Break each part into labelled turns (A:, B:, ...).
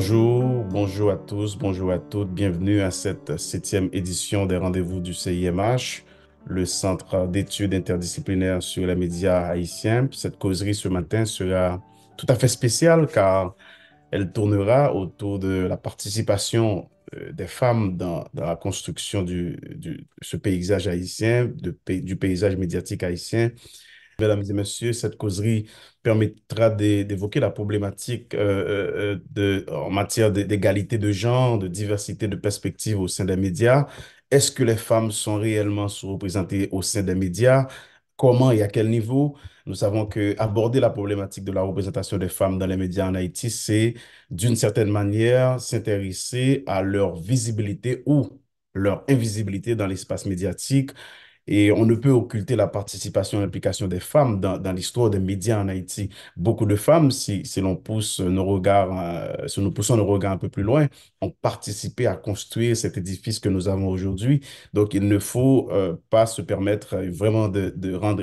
A: Bonjour, bonjour à tous, bonjour à toutes. Bienvenue à cette septième édition des rendez-vous du CIMH, le Centre d'études interdisciplinaires sur les médias haïtiens. Cette causerie ce matin sera tout à fait spéciale car elle tournera autour de la participation des femmes dans la construction de ce paysage haïtien, du paysage médiatique haïtien. Mesdames et messieurs, cette causerie permettra d'évoquer la problématique en matière d'égalité de genre, de diversité de perspectives au sein des médias. Est-ce que les femmes sont réellement sous-représentées au sein des médias? Comment et à quel niveau? Nous savons que aborder la problématique de la représentation des femmes dans les médias en Haïti, c'est d'une certaine manière s'intéresser à leur visibilité ou leur invisibilité dans l'espace médiatique, et on ne peut occulter la participation et l'implication des femmes dans l'histoire des médias en Haïti. Beaucoup de femmes, si l'on pousse nos regards, si nous poussons nos regards un peu plus loin, ont participé à construire cet édifice que nous avons aujourd'hui. Donc, il ne faut pas se permettre vraiment de rendre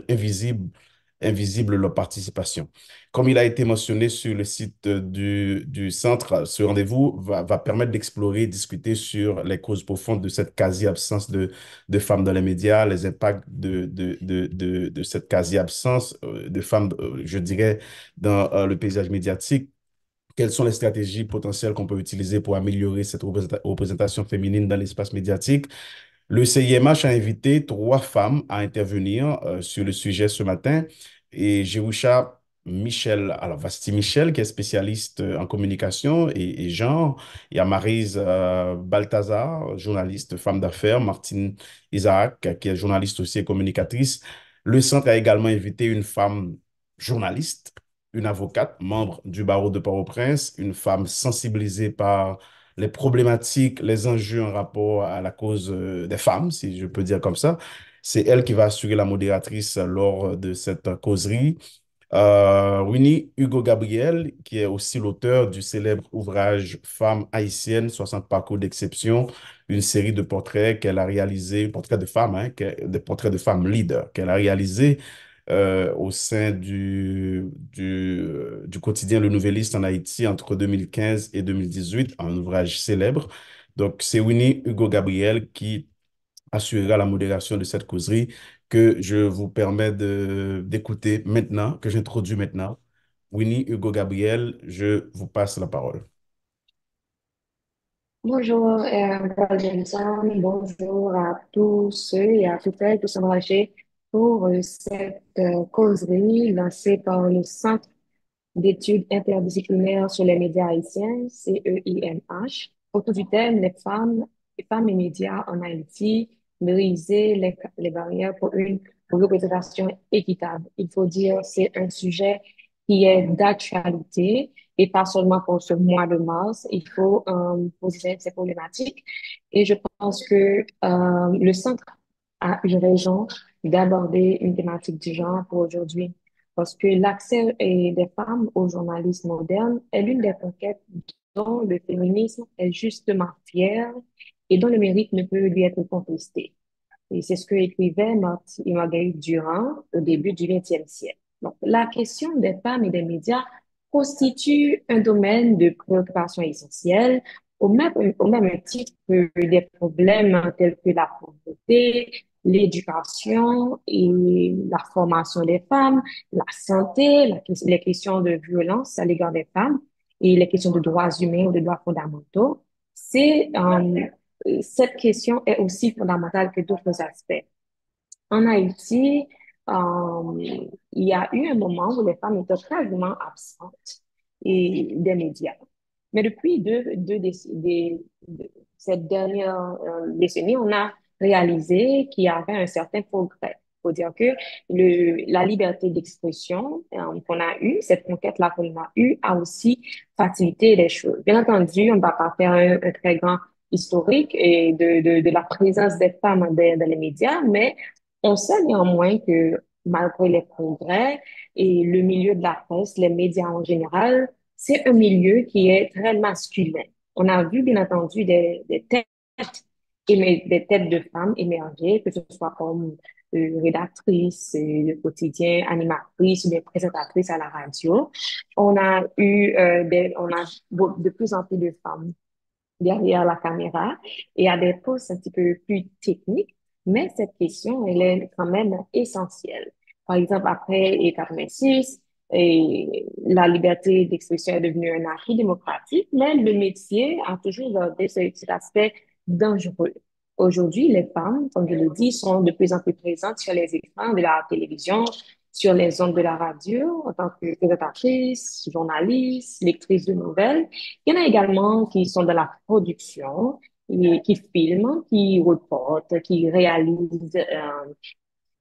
A: invisible leur participation. Comme il a été mentionné sur le site du centre, ce rendez-vous va permettre d'explorer, discuter sur les causes profondes de cette quasi-absence de femmes dans les médias, les impacts de cette quasi-absence de femmes, je dirais, dans le paysage médiatique. Quelles sont les stratégies potentielles qu'on peut utiliser pour améliorer cette représentation féminine dans l'espace médiatique? Le CIMH a invité trois femmes à intervenir sur le sujet ce matin. Et Jerusha Michel, alors Vasti Michel, qui est spécialiste en communication et genre. Il y a Maryse Balthazar, journaliste femme d'affaires. Martine Isaac, qui est journaliste aussi et communicatrice. Le centre a également invité une femme journaliste, une avocate, membre du barreau de Port-au-Prince, une femme sensibilisée par les problématiques, les enjeux en rapport à la cause des femmes, si je peux dire comme ça. C'est elle qui va assurer la modératrice lors de cette causerie. Winnie Hugo Gabriel, qui est aussi l'auteur du célèbre ouvrage Femmes haïtiennes, 60 parcours d'exception, une série de portraits qu'elle a réalisé, portraits de femmes, hein, des portraits de femmes leaders qu'elle a réalisé au sein du quotidien Le Nouvelliste en Haïti entre 2015 et 2018, un ouvrage célèbre. Donc, c'est Winnie Hugo Gabriel qui assurera la modération de cette causerie que je vous permets d'écouter maintenant, que j'introduis maintenant. Winnie Hugo Gabriel, je vous passe la parole.
B: Bonjour, Paul Jensen. Bonjour à tous ceux et à toutes celles qui sont engagés pour cette causerie lancée par le Centre d'études interdisciplinaires sur les médias haïtiens, CEIMH, autour du thème les femmes et médias en Haïti, briser les barrières pour une représentation équitable. Il faut dire, c'est un sujet qui est d'actualité et pas seulement pour ce mois de mars. Il faut positionner ces problématiques et je pense que le centre a eu raison d'aborder une thématique du genre pour aujourd'hui. Parce que l'accès des femmes au journalisme moderne est l'une des conquêtes dont le féminisme est justement fier et dont le mérite ne peut lui être contesté. Et c'est ce que écrivait Marguerite Durand au début du XXe siècle. Donc, la question des femmes et des médias constitue un domaine de préoccupation essentiel au même titre que des problèmes tels que la pauvreté, l'éducation et la formation des femmes, la santé, les questions de violence à l'égard des femmes et les questions de droits humains ou de droits fondamentaux. C'est cette question est aussi fondamentale que d'autres aspects. En Haïti, il y a eu un moment où les femmes étaient quasiment absentes des médias. Mais depuis cette dernière décennie, on a réalisé qu'il y avait un certain progrès. Il faut dire que la liberté d'expression qu'on a eue, cette conquête-là qu'on a eue, a aussi facilité les choses. Bien entendu, on ne va pas faire un très grand historique et de la présence des femmes dans les médias, mais on sait néanmoins que malgré les progrès et le milieu de la presse, les médias en général, c'est un milieu qui est très masculin. On a vu, bien entendu, des têtes de femmes émerger, que ce soit comme rédactrice de quotidien, animatrice ou des présentatrices à la radio, on a de plus en plus de femmes derrière la caméra et à des postes un petit peu plus techniques, mais cette question, elle est quand même essentielle. Par exemple, après 86, et la liberté d'expression est devenue un acquis démocratique, mais le métier a toujours gardé ce petit aspect dangereux. Aujourd'hui, les femmes, comme je l'ai dit, sont de plus en plus présentes sur les écrans de la télévision, sur les ondes de la radio, en tant que présentatrice, journaliste, lectrice de nouvelles. Il y en a également qui sont dans la production, et qui filment, qui reportent, qui réalisent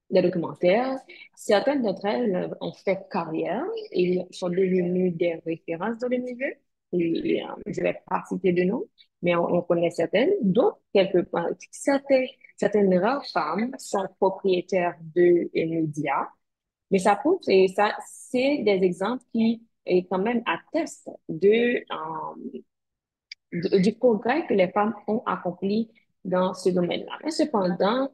B: des documentaires. Certaines d'entre elles ont fait carrière et sont devenues des références dans le milieu. Et, je vais pas citer de nom, mais on connaît certaines. D'autres, certaines rares femmes sont propriétaires de médias, mais ça prouve, et ça, c'est des exemples qui, quand même, attestent du progrès que les femmes ont accompli dans ce domaine-là. Mais cependant,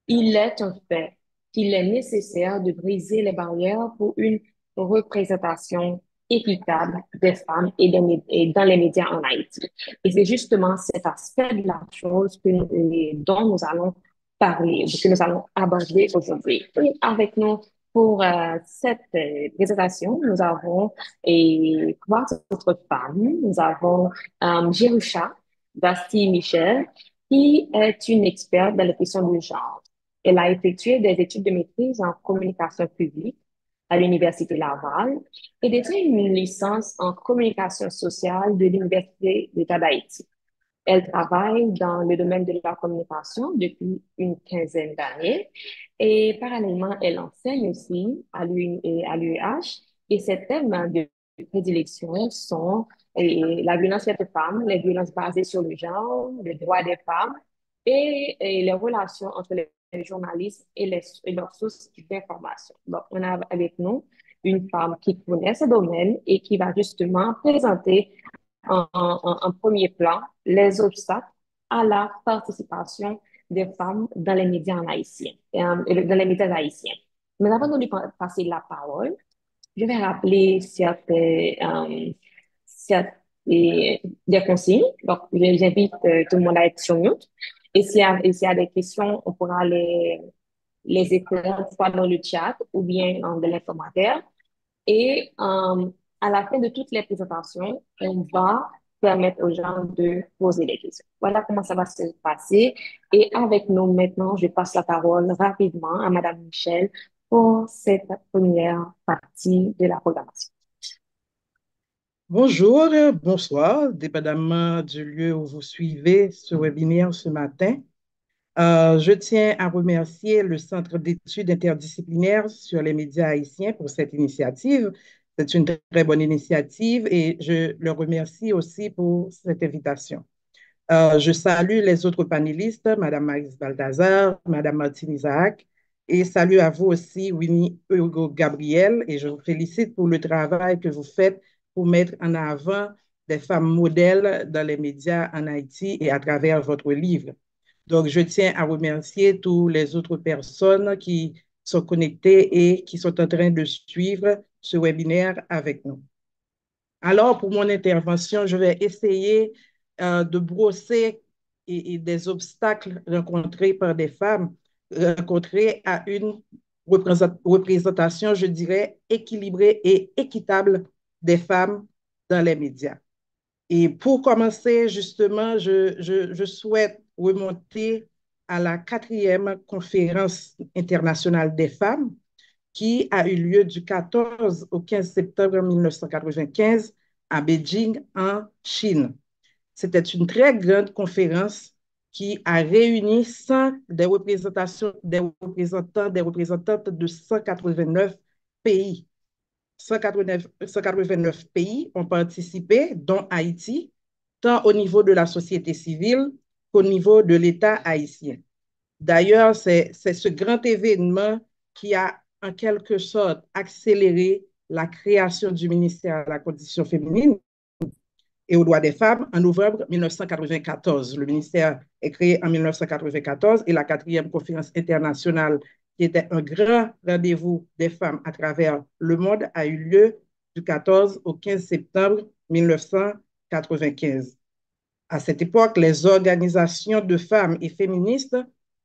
B: il est un fait qu'il est nécessaire de briser les barrières pour une représentation équitable des femmes et dans les médias en Haïti. Et c'est justement cet aspect de la chose dont nous allons parler, que nous allons aborder aujourd'hui. Et avec nous pour cette présentation, nous avons trois autres femmes. Nous avons Jerusha Basti Michel, qui est une experte dans les questions du genre. Elle a effectué des études de maîtrise en communication publique à l'Université Laval et détient une licence en communication sociale de l'Université d'État d'Haïti. Elle travaille dans le domaine de la communication depuis une quinzaine d'années et parallèlement, elle enseigne aussi à l'UEH et ses thèmes de prédilection sont la violence faite aux femmes, les violences basées sur le genre, les droits des femmes et les relations entre les journalistes et leurs sources d'information. Donc, on a avec nous une femme qui connaît ce domaine et qui va justement présenter en premier plan les obstacles à la participation des femmes dans les médias en haïtien, dans les médias haïtiens. Mais avant de lui passer la parole, je vais rappeler des consignes. Donc, j'invite tout le monde à être sur mute. Et s'il y a des questions, on pourra les écrire soit dans le chat ou bien dans les commentaires. Et à la fin de toutes les présentations, on va permettre aux gens de poser des questions. Voilà comment ça va se passer. Et avec nous maintenant, je passe la parole rapidement à Madame Michel pour cette première partie de la programmation.
C: Bonjour, bonsoir, dépendamment du lieu où vous suivez ce webinaire ce matin. Je tiens à remercier le Centre d'études interdisciplinaires sur les médias haïtiens pour cette initiative. C'est une très bonne initiative et je le remercie aussi pour cette invitation. Je salue les autres panélistes, Mme Maïs Balthazar, Mme Martine Isaac, et salue à vous aussi, Winnie Hugo Gabriel, et je vous félicite pour le travail que vous faites pour mettre en avant des femmes modèles dans les médias en Haïti et à travers votre livre. Donc, je tiens à remercier toutes les autres personnes qui sont connectées et qui sont en train de suivre ce webinaire avec nous. Alors, pour mon intervention, je vais essayer de brosser des obstacles rencontrés par des femmes, rencontrés à une représentation, je dirais, équilibrée et équitable des femmes dans les médias. Et pour commencer, justement, je souhaite remonter à la 4e conférence internationale des femmes qui a eu lieu du 14 au 15 septembre 1995 à Beijing, en Chine. C'était une très grande conférence qui a réuni des représentantes de 189 pays. 189 pays ont participé, dont Haïti, tant au niveau de la société civile qu'au niveau de l'État haïtien. D'ailleurs, c'est ce grand événement qui a en quelque sorte accéléré la création du ministère de la Condition féminine et aux droits des femmes en novembre 1994. Le ministère est créé en 1994 et la 4e conférence internationale qui était un grand rendez-vous des femmes à travers le monde, a eu lieu du 14 au 15 septembre 1995. À cette époque, les organisations de femmes et féministes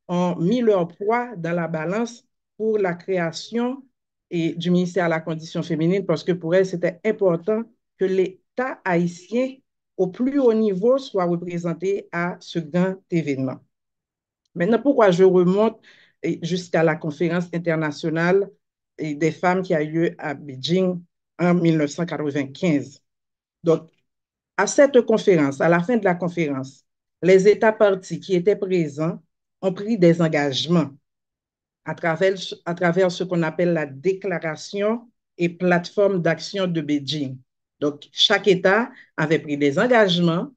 C: ont mis leur poids dans la balance pour la création du ministère de la Condition féminine parce que pour elles, c'était important que l'État haïtien au plus haut niveau soit représenté à ce grand événement. Maintenant, pourquoi je remonte jusqu'à la conférence internationale des femmes qui a eu lieu à Beijing en 1995? Donc, à cette conférence, à la fin de la conférence, les États partis qui étaient présents ont pris des engagements à travers ce qu'on appelle la déclaration et plateforme d'action de Beijing. Donc, chaque État avait pris des engagements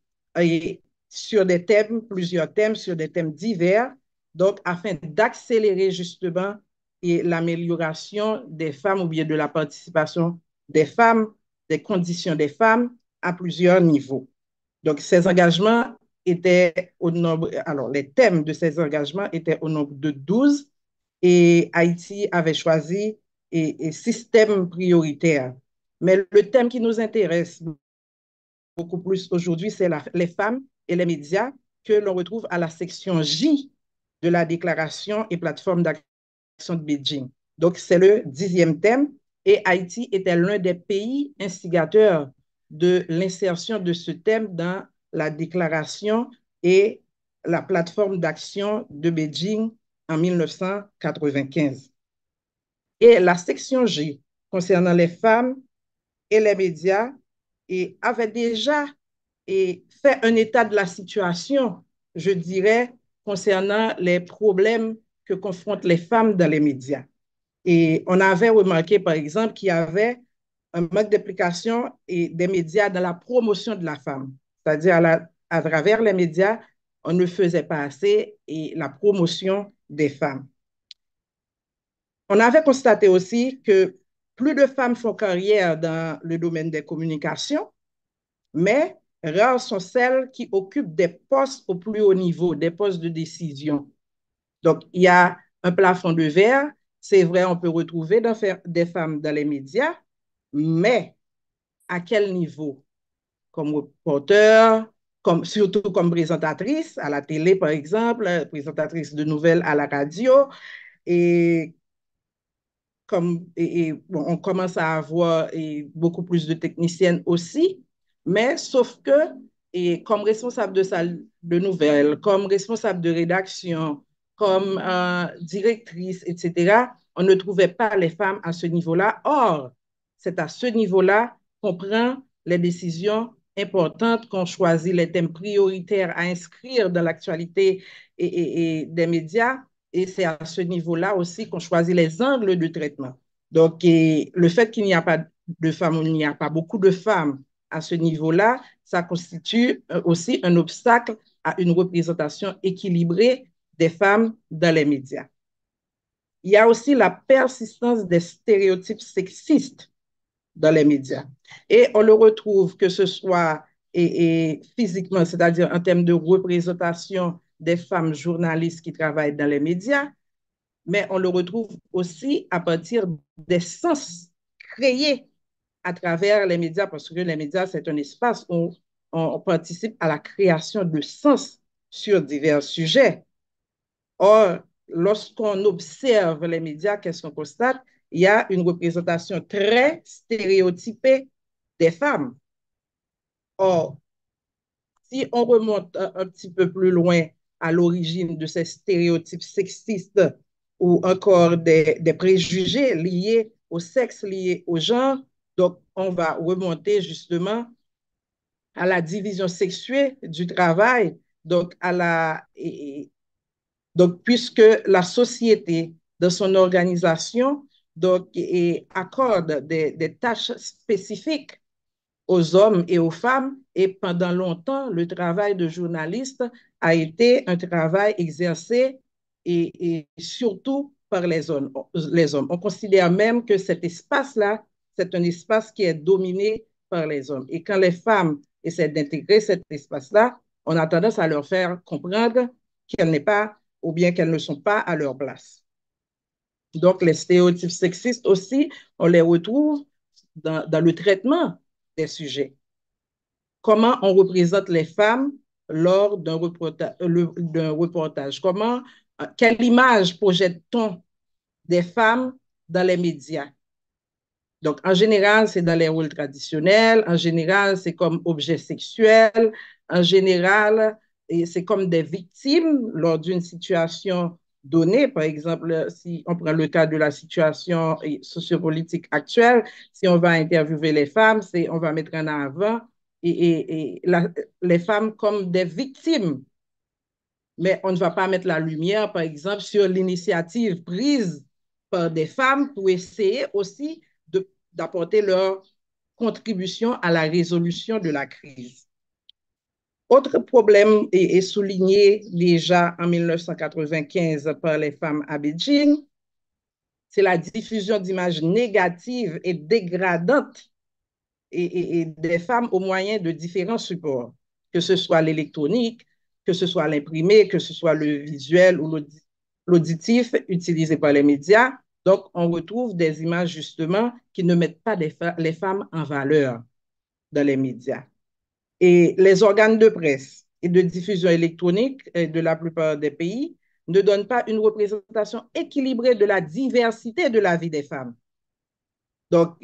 C: sur des thèmes, plusieurs thèmes, sur des thèmes divers, donc afin d'accélérer justement l'amélioration des femmes ou bien de la participation des femmes, des conditions des femmes à plusieurs niveaux. Donc, ces engagements étaient au nombre, alors les thèmes de ces engagements étaient au nombre de 12 et Haïti avait choisi système prioritaire. Mais le thème qui nous intéresse beaucoup plus aujourd'hui, c'est les femmes et les médias que l'on retrouve à la section J de la déclaration et plateforme d'action de Beijing. Donc, c'est le 10e thème et Haïti était l'un des pays instigateurs de l'insertion de ce thème dans la déclaration et la plateforme d'action de Beijing en 1995. Et la section G concernant les femmes et les médias avait déjà fait un état de la situation, je dirais, concernant les problèmes que confrontent les femmes dans les médias. Et on avait remarqué, par exemple, qu'il y avait un manque d'implication des médias dans la promotion de la femme. C'est-à-dire, à travers les médias, on ne faisait pas assez la promotion des femmes. On avait constaté aussi que plus de femmes font carrière dans le domaine des communications, mais rares sont celles qui occupent des postes au plus haut niveau, des postes de décision. Donc, il y a un plafond de verre. C'est vrai, on peut retrouver des femmes dans les médias, mais à quel niveau? Comme reporter, surtout comme présentatrice à la télé, par exemple, présentatrice de nouvelles à la radio, et bon, on commence à avoir beaucoup plus de techniciennes aussi, mais sauf que comme responsable de salle de nouvelles, comme responsable de rédaction, comme directrice, etc., on ne trouvait pas les femmes à ce niveau-là. Or, c'est à ce niveau-là qu'on prend les décisions importantes, qu'on choisit les thèmes prioritaires à inscrire dans l'actualité des médias, et c'est à ce niveau-là aussi qu'on choisit les angles de traitement. Donc, le fait qu'il n'y a pas de femmes, il n'y a pas beaucoup de femmes à ce niveau-là, ça constitue aussi un obstacle à une représentation équilibrée des femmes dans les médias. Il y a aussi la persistance des stéréotypes sexistes dans les médias. Et on le retrouve que ce soit physiquement, c'est-à-dire en termes de représentation des femmes journalistes qui travaillent dans les médias, mais on le retrouve aussi à partir des sens créés à travers les médias, parce que les médias, c'est un espace où on participe à la création de sens sur divers sujets. Or, lorsqu'on observe les médias, qu'est-ce qu'on constate? Il y a une représentation très stéréotypée des femmes. Or, si on remonte un petit peu plus loin à l'origine de ces stéréotypes sexistes ou encore des préjugés liés au sexe, liés au genre, donc on va remonter justement à la division sexuée du travail, donc donc puisque la société dans son organisation donc accorde des tâches spécifiques aux hommes et aux femmes. Et pendant longtemps, le travail de journaliste a été un travail exercé et surtout par les hommes. On considère même que cet espace-là, c'est un espace qui est dominé par les hommes. Et quand les femmes essaient d'intégrer cet espace-là, on a tendance à leur faire comprendre qu'elles n'est pas ou bien qu'elles ne sont pas à leur place. Donc, les stéréotypes sexistes aussi, on les retrouve dans le traitement des sujets. Comment on représente les femmes lors d'un reportage? Quelle image projette-t-on des femmes dans les médias? Donc, en général, c'est dans les rôles traditionnels. En général, c'est comme objet sexuel. En général, c'est comme des victimes lors d'une situation donnée. Par exemple, si on prend le cas de la situation sociopolitique actuelle, si on va interviewer les femmes, on va mettre en avant les femmes comme des victimes. Mais on ne va pas mettre la lumière, par exemple, sur l'initiative prise par des femmes pour essayer aussi d'apporter leur contribution à la résolution de la crise. Autre problème est souligné déjà en 1995 par les femmes à Beijing, c'est la diffusion d'images négatives et dégradantes des femmes au moyen de différents supports, que ce soit l'électronique, que ce soit l'imprimé, que ce soit le visuel ou l'auditif utilisé par les médias. Donc, on retrouve des images justement qui ne mettent pas les femmes en valeur dans les médias. Et les organes de presse et de diffusion électronique de la plupart des pays ne donnent pas une représentation équilibrée de la diversité de la vie des femmes. Donc,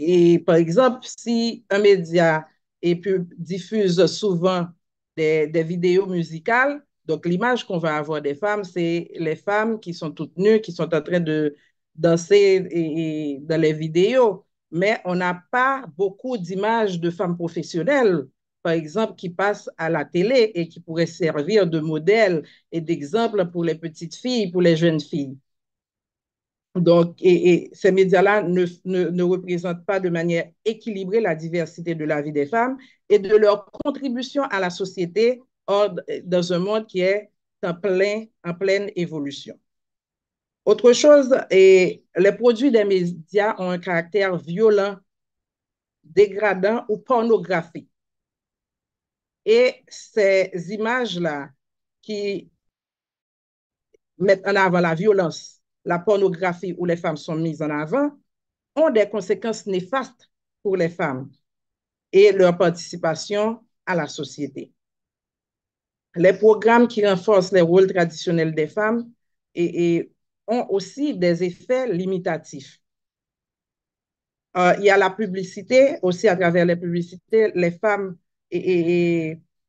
C: par exemple, si un média diffuse souvent des vidéos musicales, donc l'image qu'on va avoir des femmes, c'est les femmes qui sont toutes nues, qui sont en train de danser dans les vidéos. Mais on n'a pas beaucoup d'images de femmes professionnelles, par exemple, qui passent à la télé et qui pourraient servir de modèle et d'exemple pour les petites filles, pour les jeunes filles. Donc, ces médias-là ne représentent pas de manière équilibrée la diversité de la vie des femmes et de leur contribution à la société dans un monde qui est en pleine évolution. Autre chose, les produits des médias ont un caractère violent, dégradant ou pornographique. Et ces images-là qui mettent en avant la violence, la pornographie où les femmes sont mises en avant, ont des conséquences néfastes pour les femmes et leur participation à la société. Les programmes qui renforcent les rôles traditionnels des femmes ont aussi des effets limitatifs. Il y a la publicité, aussi à travers les publicités, les femmes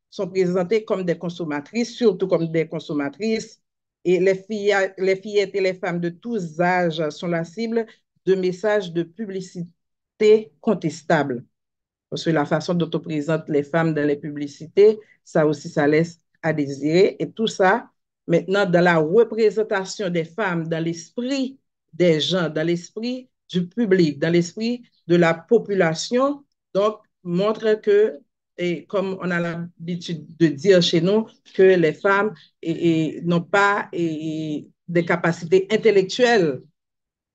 C: sont présentées comme des consommatrices, surtout comme des consommatrices. Et les fillettes et les femmes de tous âges sont la cible de messages de publicité contestables. Parce que la façon dont on présente les femmes dans les publicités, ça aussi, ça laisse à désirer. Et tout ça, maintenant, dans la représentation des femmes, dans l'esprit des gens, dans l'esprit du public, dans l'esprit de la population, donc, montre que, et comme on a l'habitude de dire chez nous, que les femmes n'ont pas des capacités intellectuelles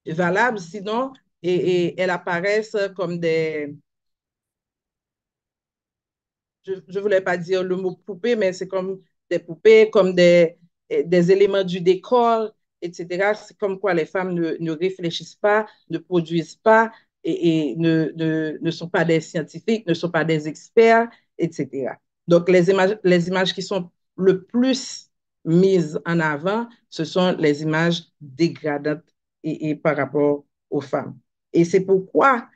C: valables, sinon, elles apparaissent comme je ne voulais pas dire le mot poupée, mais c'est comme des poupées, comme des éléments du décor, etc. C'est comme quoi les femmes ne réfléchissent pas, ne produisent pas ne sont pas des scientifiques, ne sont pas des experts, etc. Donc, les images qui sont le plus mises en avant, ce sont les images dégradantes par rapport aux femmes. Et c'est pourquoi,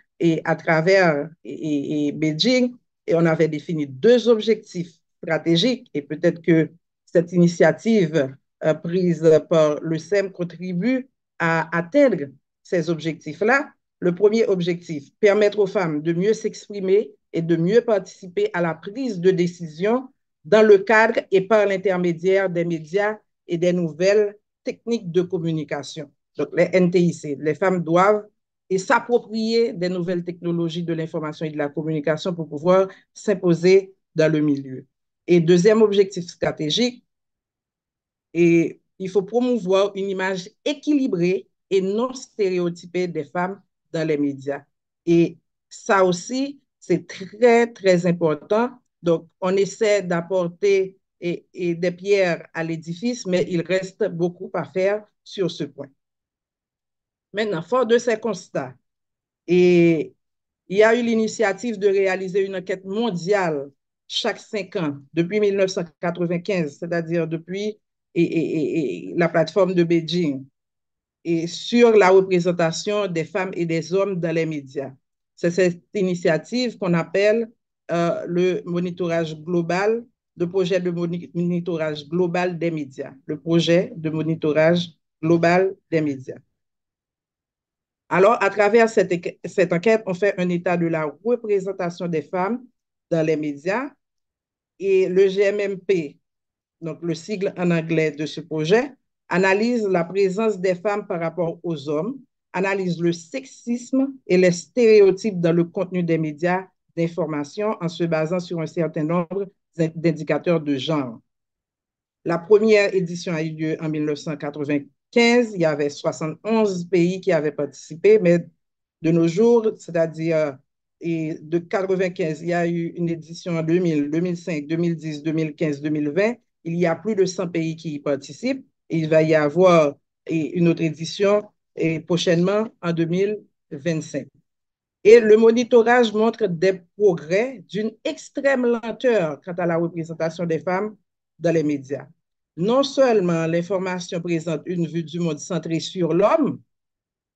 C: à travers Beijing, et on avait défini deux objectifs stratégiques et peut-être que cette initiative prise par le SEM contribue à atteindre ces objectifs-là. Le premier objectif, permettre aux femmes de mieux s'exprimer et de mieux participer à la prise de décision dans le cadre et par l'intermédiaire des médias et des nouvelles techniques de communication. Donc, les NTIC, les femmes doivent s'approprier des nouvelles technologies de l'information et de la communication pour pouvoir s'imposer dans le milieu. Et deuxième objectif stratégique, il faut promouvoir une image équilibrée et non stéréotypée des femmes dans les médias. Et ça aussi, c'est très, très important. Donc, on essaie d'apporter des pierres à l'édifice, mais il reste beaucoup à faire sur ce point. Maintenant, fort de ces constats, et il y a eu l'initiative de réaliser une enquête mondiale chaque 5 ans, depuis 1995, c'est-à-dire depuis la plateforme de Beijing, et sur la représentation des femmes et des hommes dans les médias. C'est cette initiative qu'on appelle le monitorage global, le projet de monitorage global des médias, le projet de monitorage global des médias. Alors, à travers cette enquête, on fait un état de la représentation des femmes dans les médias et le GMMP, donc le sigle en anglais de ce projet, analyse la présence des femmes par rapport aux hommes, analyse le sexisme et les stéréotypes dans le contenu des médias d'information en se basant sur un certain nombre d'indicateurs de genre. La première édition a eu lieu en 1995. Il y avait 71 pays qui avaient participé, mais de nos jours, c'est-à-dire de 95, il y a eu une édition en 2000, 2005, 2010, 2015, 2020. Il y a plus de 100 pays qui y participent. Il va y avoir une autre édition prochainement en 2025. Et le monitorage montre des progrès d'une extrême lenteur quant à la représentation des femmes dans les médias. Non seulement l'information présente une vue du monde centrée sur l'homme,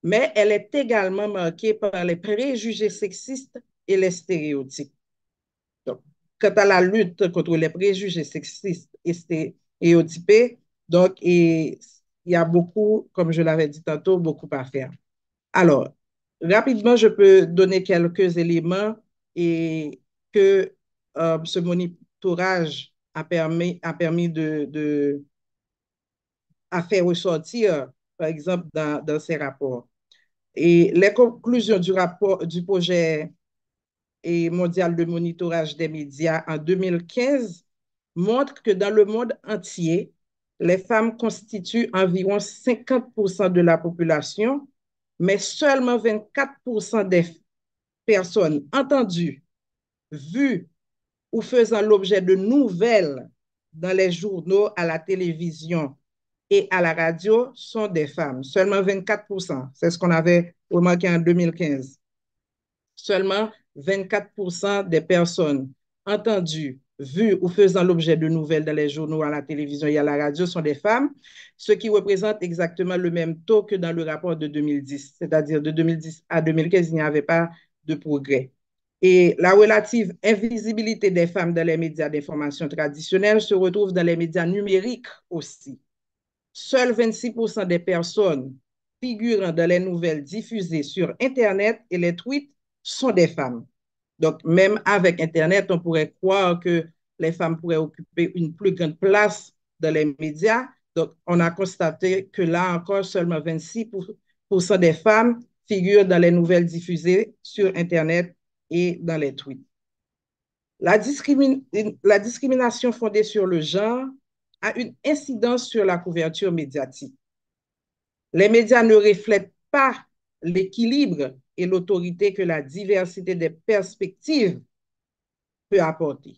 C: mais elle est également marquée par les préjugés sexistes et les stéréotypes. Donc, quant à la lutte contre les préjugés sexistes et stéréotypés, donc, il y a beaucoup, comme je l'avais dit tantôt, beaucoup à faire. Alors, rapidement, je peux donner quelques éléments et que ce monitorage a permis à faire ressortir, par exemple, dans ces rapports. Et les conclusions du rapport du projet mondial de monitorage des médias en 2015 montrent que dans le monde entier, les femmes constituent environ 50% de la population, mais seulement 24% des personnes entendues, vues ou faisant l'objet de nouvelles dans les journaux, à la télévision et à la radio sont des femmes. Seulement 24%. C'est ce qu'on avait remarqué en 2015. Seulement 24% des personnes entendues, vues ou faisant l'objet de nouvelles dans les journaux, à la télévision et à la radio sont des femmes, ce qui représente exactement le même taux que dans le rapport de 2010. C'est-à-dire de 2010 à 2015, il n'y avait pas de progrès. Et la relative invisibilité des femmes dans les médias d'information traditionnels se retrouve dans les médias numériques aussi. Seuls 26% des personnes figurant dans les nouvelles diffusées sur Internet et les tweets sont des femmes. Donc, même avec Internet, on pourrait croire que les femmes pourraient occuper une plus grande place dans les médias. Donc, on a constaté que là encore, seulement 26% des femmes figurent dans les nouvelles diffusées sur Internet et dans les tweets. La discrimination fondée sur le genre a une incidence sur la couverture médiatique. Les médias ne reflètent pas l'équilibre et l'autorité que la diversité des perspectives peut apporter.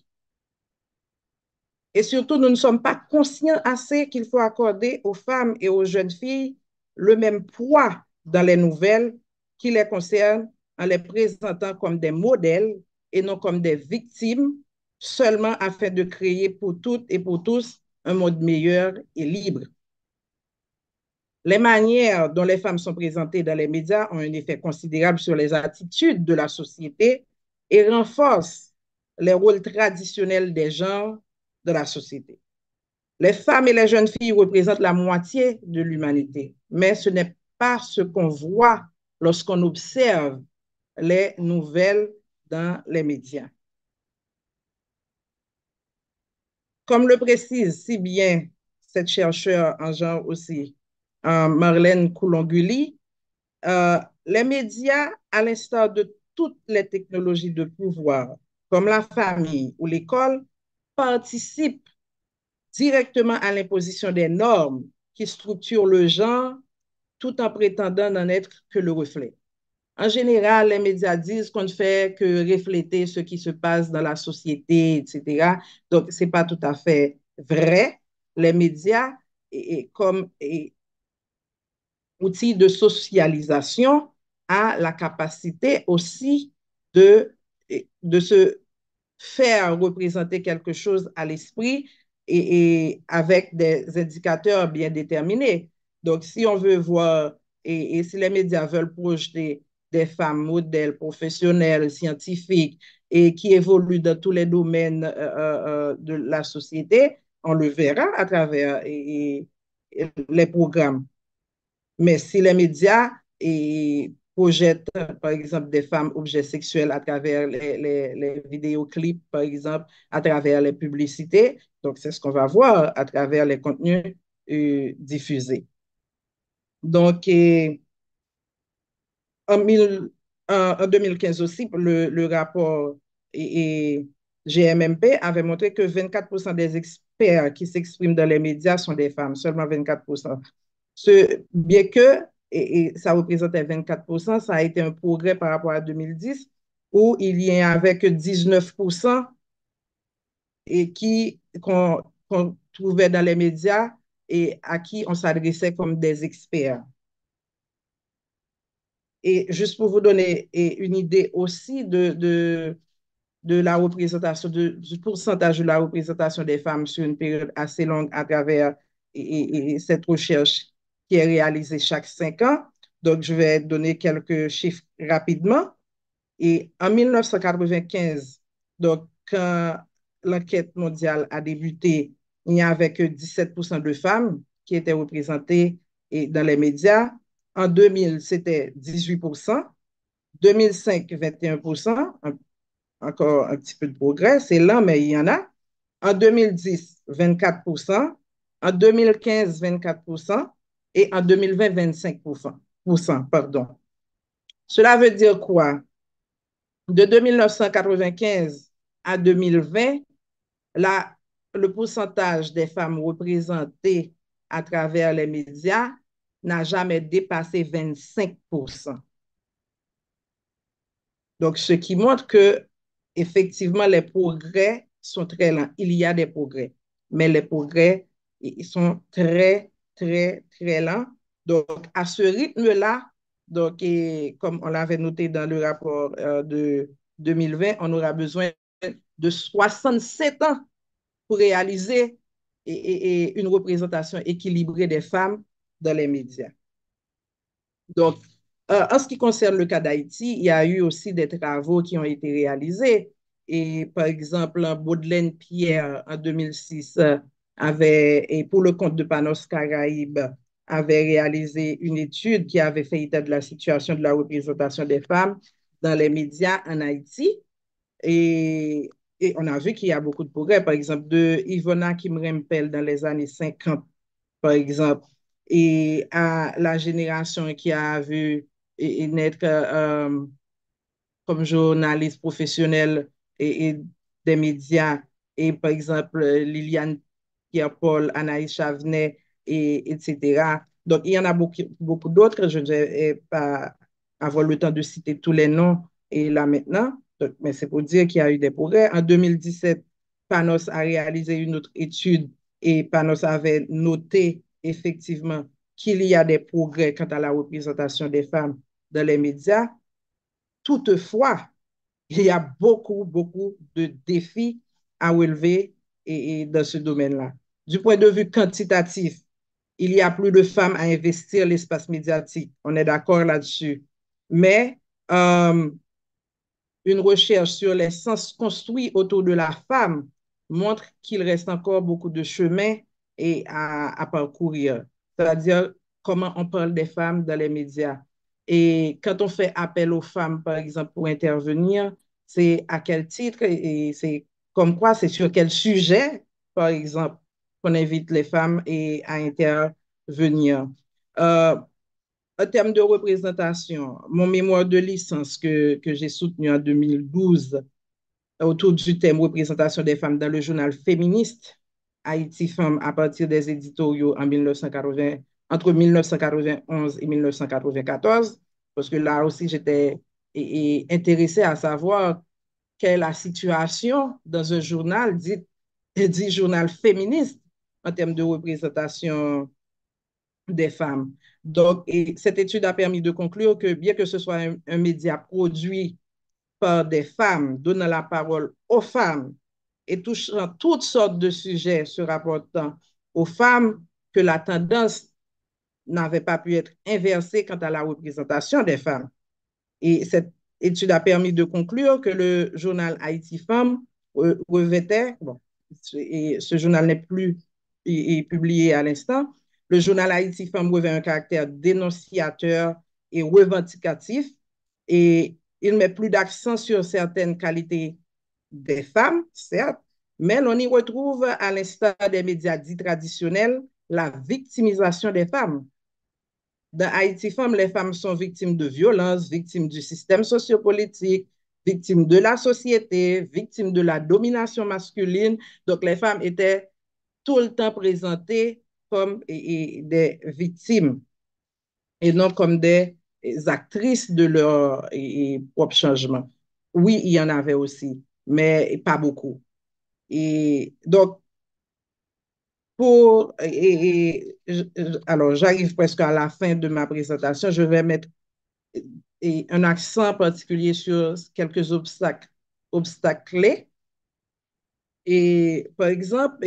C: Et surtout, nous ne sommes pas conscients assez qu'il faut accorder aux femmes et aux jeunes filles le même poids dans les nouvelles qui les concernent, en les présentant comme des modèles et non comme des victimes, seulement afin de créer pour toutes et pour tous un monde meilleur et libre. Les manières dont les femmes sont présentées dans les médias ont un effet considérable sur les attitudes de la société et renforcent les rôles traditionnels des genres de la société. Les femmes et les jeunes filles représentent la moitié de l'humanité, mais ce n'est pas ce qu'on voit lorsqu'on observe les nouvelles dans les médias. Comme le précise si bien cette chercheure en genre aussi, Marlène Coulonguli, les médias, à l'instar de toutes les technologies de pouvoir, comme la famille ou l'école, participent directement à l'imposition des normes qui structurent le genre tout en prétendant n'en être que le reflet. En général, les médias disent qu'on ne fait que refléter ce qui se passe dans la société, etc. Donc, ce n'est pas tout à fait vrai. Les médias, comme outil de socialisation a la capacité aussi de se faire représenter quelque chose à l'esprit et avec des indicateurs bien déterminés. Donc, si on veut voir et si les médias veulent projeter des femmes modèles, professionnelles, scientifiques et qui évoluent dans tous les domaines de la société, on le verra à travers les programmes. Mais si les médias projettent, par exemple, des femmes objets sexuels à travers les vidéoclips, par exemple, à travers les publicités, donc c'est ce qu'on va voir à travers les contenus diffusés. Donc, en, en 2015 aussi, le rapport GMMP avait montré que 24% des experts qui s'expriment dans les médias sont des femmes, seulement 24%. Bien que ça représentait 24%, ça a été un progrès par rapport à 2010, où il y avait que 19% qu'on trouvait dans les médias et à qui on s'adressait comme des experts. Et juste pour vous donner une idée aussi de la représentation, du pourcentage de la représentation des femmes sur une période assez longue à travers cette recherche qui est réalisée chaque 5 ans. Donc, je vais donner quelques chiffres rapidement. Et en 1995, donc, quand l'enquête mondiale a débuté, il n'y avait que 17% de femmes qui étaient représentées dans les médias. En 2000, c'était 18%. 2005, 21%, encore un petit peu de progrès, c'est lent, mais il y en a. En 2010, 24%, en 2015, 24%, et en 2020, 25%. Pardon. Cela veut dire quoi? De 1995 à 2020, le pourcentage des femmes représentées à travers les médias n'a jamais dépassé 25%. Donc, ce qui montre que, effectivement, les progrès sont très lents. Il y a des progrès, mais les progrès, ils sont très, très, très lents. Donc, à ce rythme-là, donc, comme on l'avait noté dans le rapport de 2020, on aura besoin de 67 ans pour réaliser une représentation équilibrée des femmes dans les médias. Donc, en ce qui concerne le cas d'Haïti, il y a eu aussi des travaux qui ont été réalisés. Et par exemple, Baudelaine Pierre, en 2006, et pour le compte de Panos Caraïbes, avait réalisé une étude qui avait fait état de la situation de la représentation des femmes dans les médias en Haïti. Et, et on a vu qu'il y a beaucoup de progrès. Par exemple, de Ivona Kimrempel dans les années 50, par exemple, et à la génération qui a vu naître comme journaliste professionnel et des médias, et par exemple Liliane Pierre-Paul, Anaïs Chavenet, etc. Donc, il y en a beaucoup, beaucoup d'autres. Je ne vais pas avoir le temps de citer tous les noms et là maintenant, donc, mais c'est pour dire qu'il y a eu des progrès. En 2017, Panos a réalisé une autre étude et Panos avait noté effectivement qu'il y a des progrès quant à la représentation des femmes dans les médias. Toutefois, il y a beaucoup, beaucoup de défis à relever dans ce domaine-là. Du point de vue quantitatif, il y a plus de femmes à investir l'espace médiatique. On est d'accord là-dessus. Mais une recherche sur les sens construits autour de la femme montre qu'il reste encore beaucoup de chemin à parcourir. C'est-à-dire comment on parle des femmes dans les médias. Et quand on fait appel aux femmes, par exemple, pour intervenir, c'est à quel titre et c'est comme quoi, c'est sur quel sujet, par exemple, qu'on invite les femmes à intervenir. Euh, En termes de représentation, mon mémoire de licence que j'ai soutenu en 2012 autour du thème représentation des femmes dans le journal féministe Haïti Femmes à partir des éditoriaux en 1980, entre 1991 et 1994, parce que là aussi j'étais intéressée à savoir quelle est la situation dans un journal dit journal féministe en termes de représentation des femmes. Donc, et cette étude a permis de conclure que bien que ce soit un média produit par des femmes, donnant la parole aux femmes et touchant toutes sortes de sujets se rapportant aux femmes, que la tendance n'avait pas pu être inversée quant à la représentation des femmes. Et cette étude a permis de conclure que le journal Haïti Femmes revêtait, bon, et ce journal n'est plus publié à l'instant, le journal Haïti Femmes revêt un caractère dénonciateur et revendicatif, et il met plus d'accent sur certaines qualités des femmes, certes, mais l'on y retrouve, à l'instar des médias dits traditionnels, la victimisation des femmes. Dans Haïti Femmes, les femmes sont victimes de violences, victimes du système sociopolitique, victimes de la société, victimes de la domination masculine. Donc, les femmes étaient tout le temps présentées comme des victimes et non comme des actrices de leur propre changement. Oui, il y en avait aussi, mais pas beaucoup. Et donc, alors, j'arrive presque à la fin de ma présentation. Je vais mettre un accent particulier sur quelques obstacles clés. Et par exemple,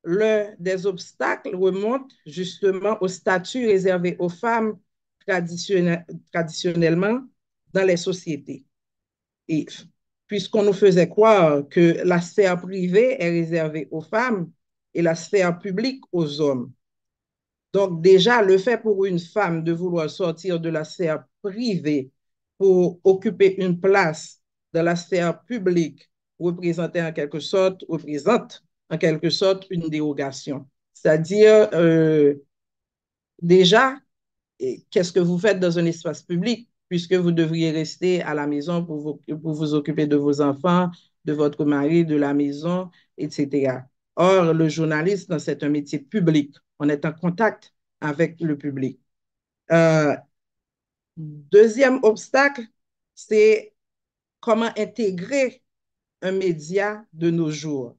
C: l'un des obstacles remonte justement au statut réservé aux femmes traditionnellement dans les sociétés. Et puisqu'on nous faisait croire que la sphère privée est réservée aux femmes et la sphère publique aux hommes. Donc déjà, le fait pour une femme de vouloir sortir de la sphère privée pour occuper une place dans la sphère publique représente en quelque sorte une dérogation. C'est-à-dire, déjà, qu'est-ce que vous faites dans un espace public puisque vous devriez rester à la maison pour vous occuper de vos enfants, de votre mari, de la maison, etc. Or, le journalisme, c'est un métier public. On est en contact avec le public. Deuxième obstacle, c'est comment intégrer un média de nos jours.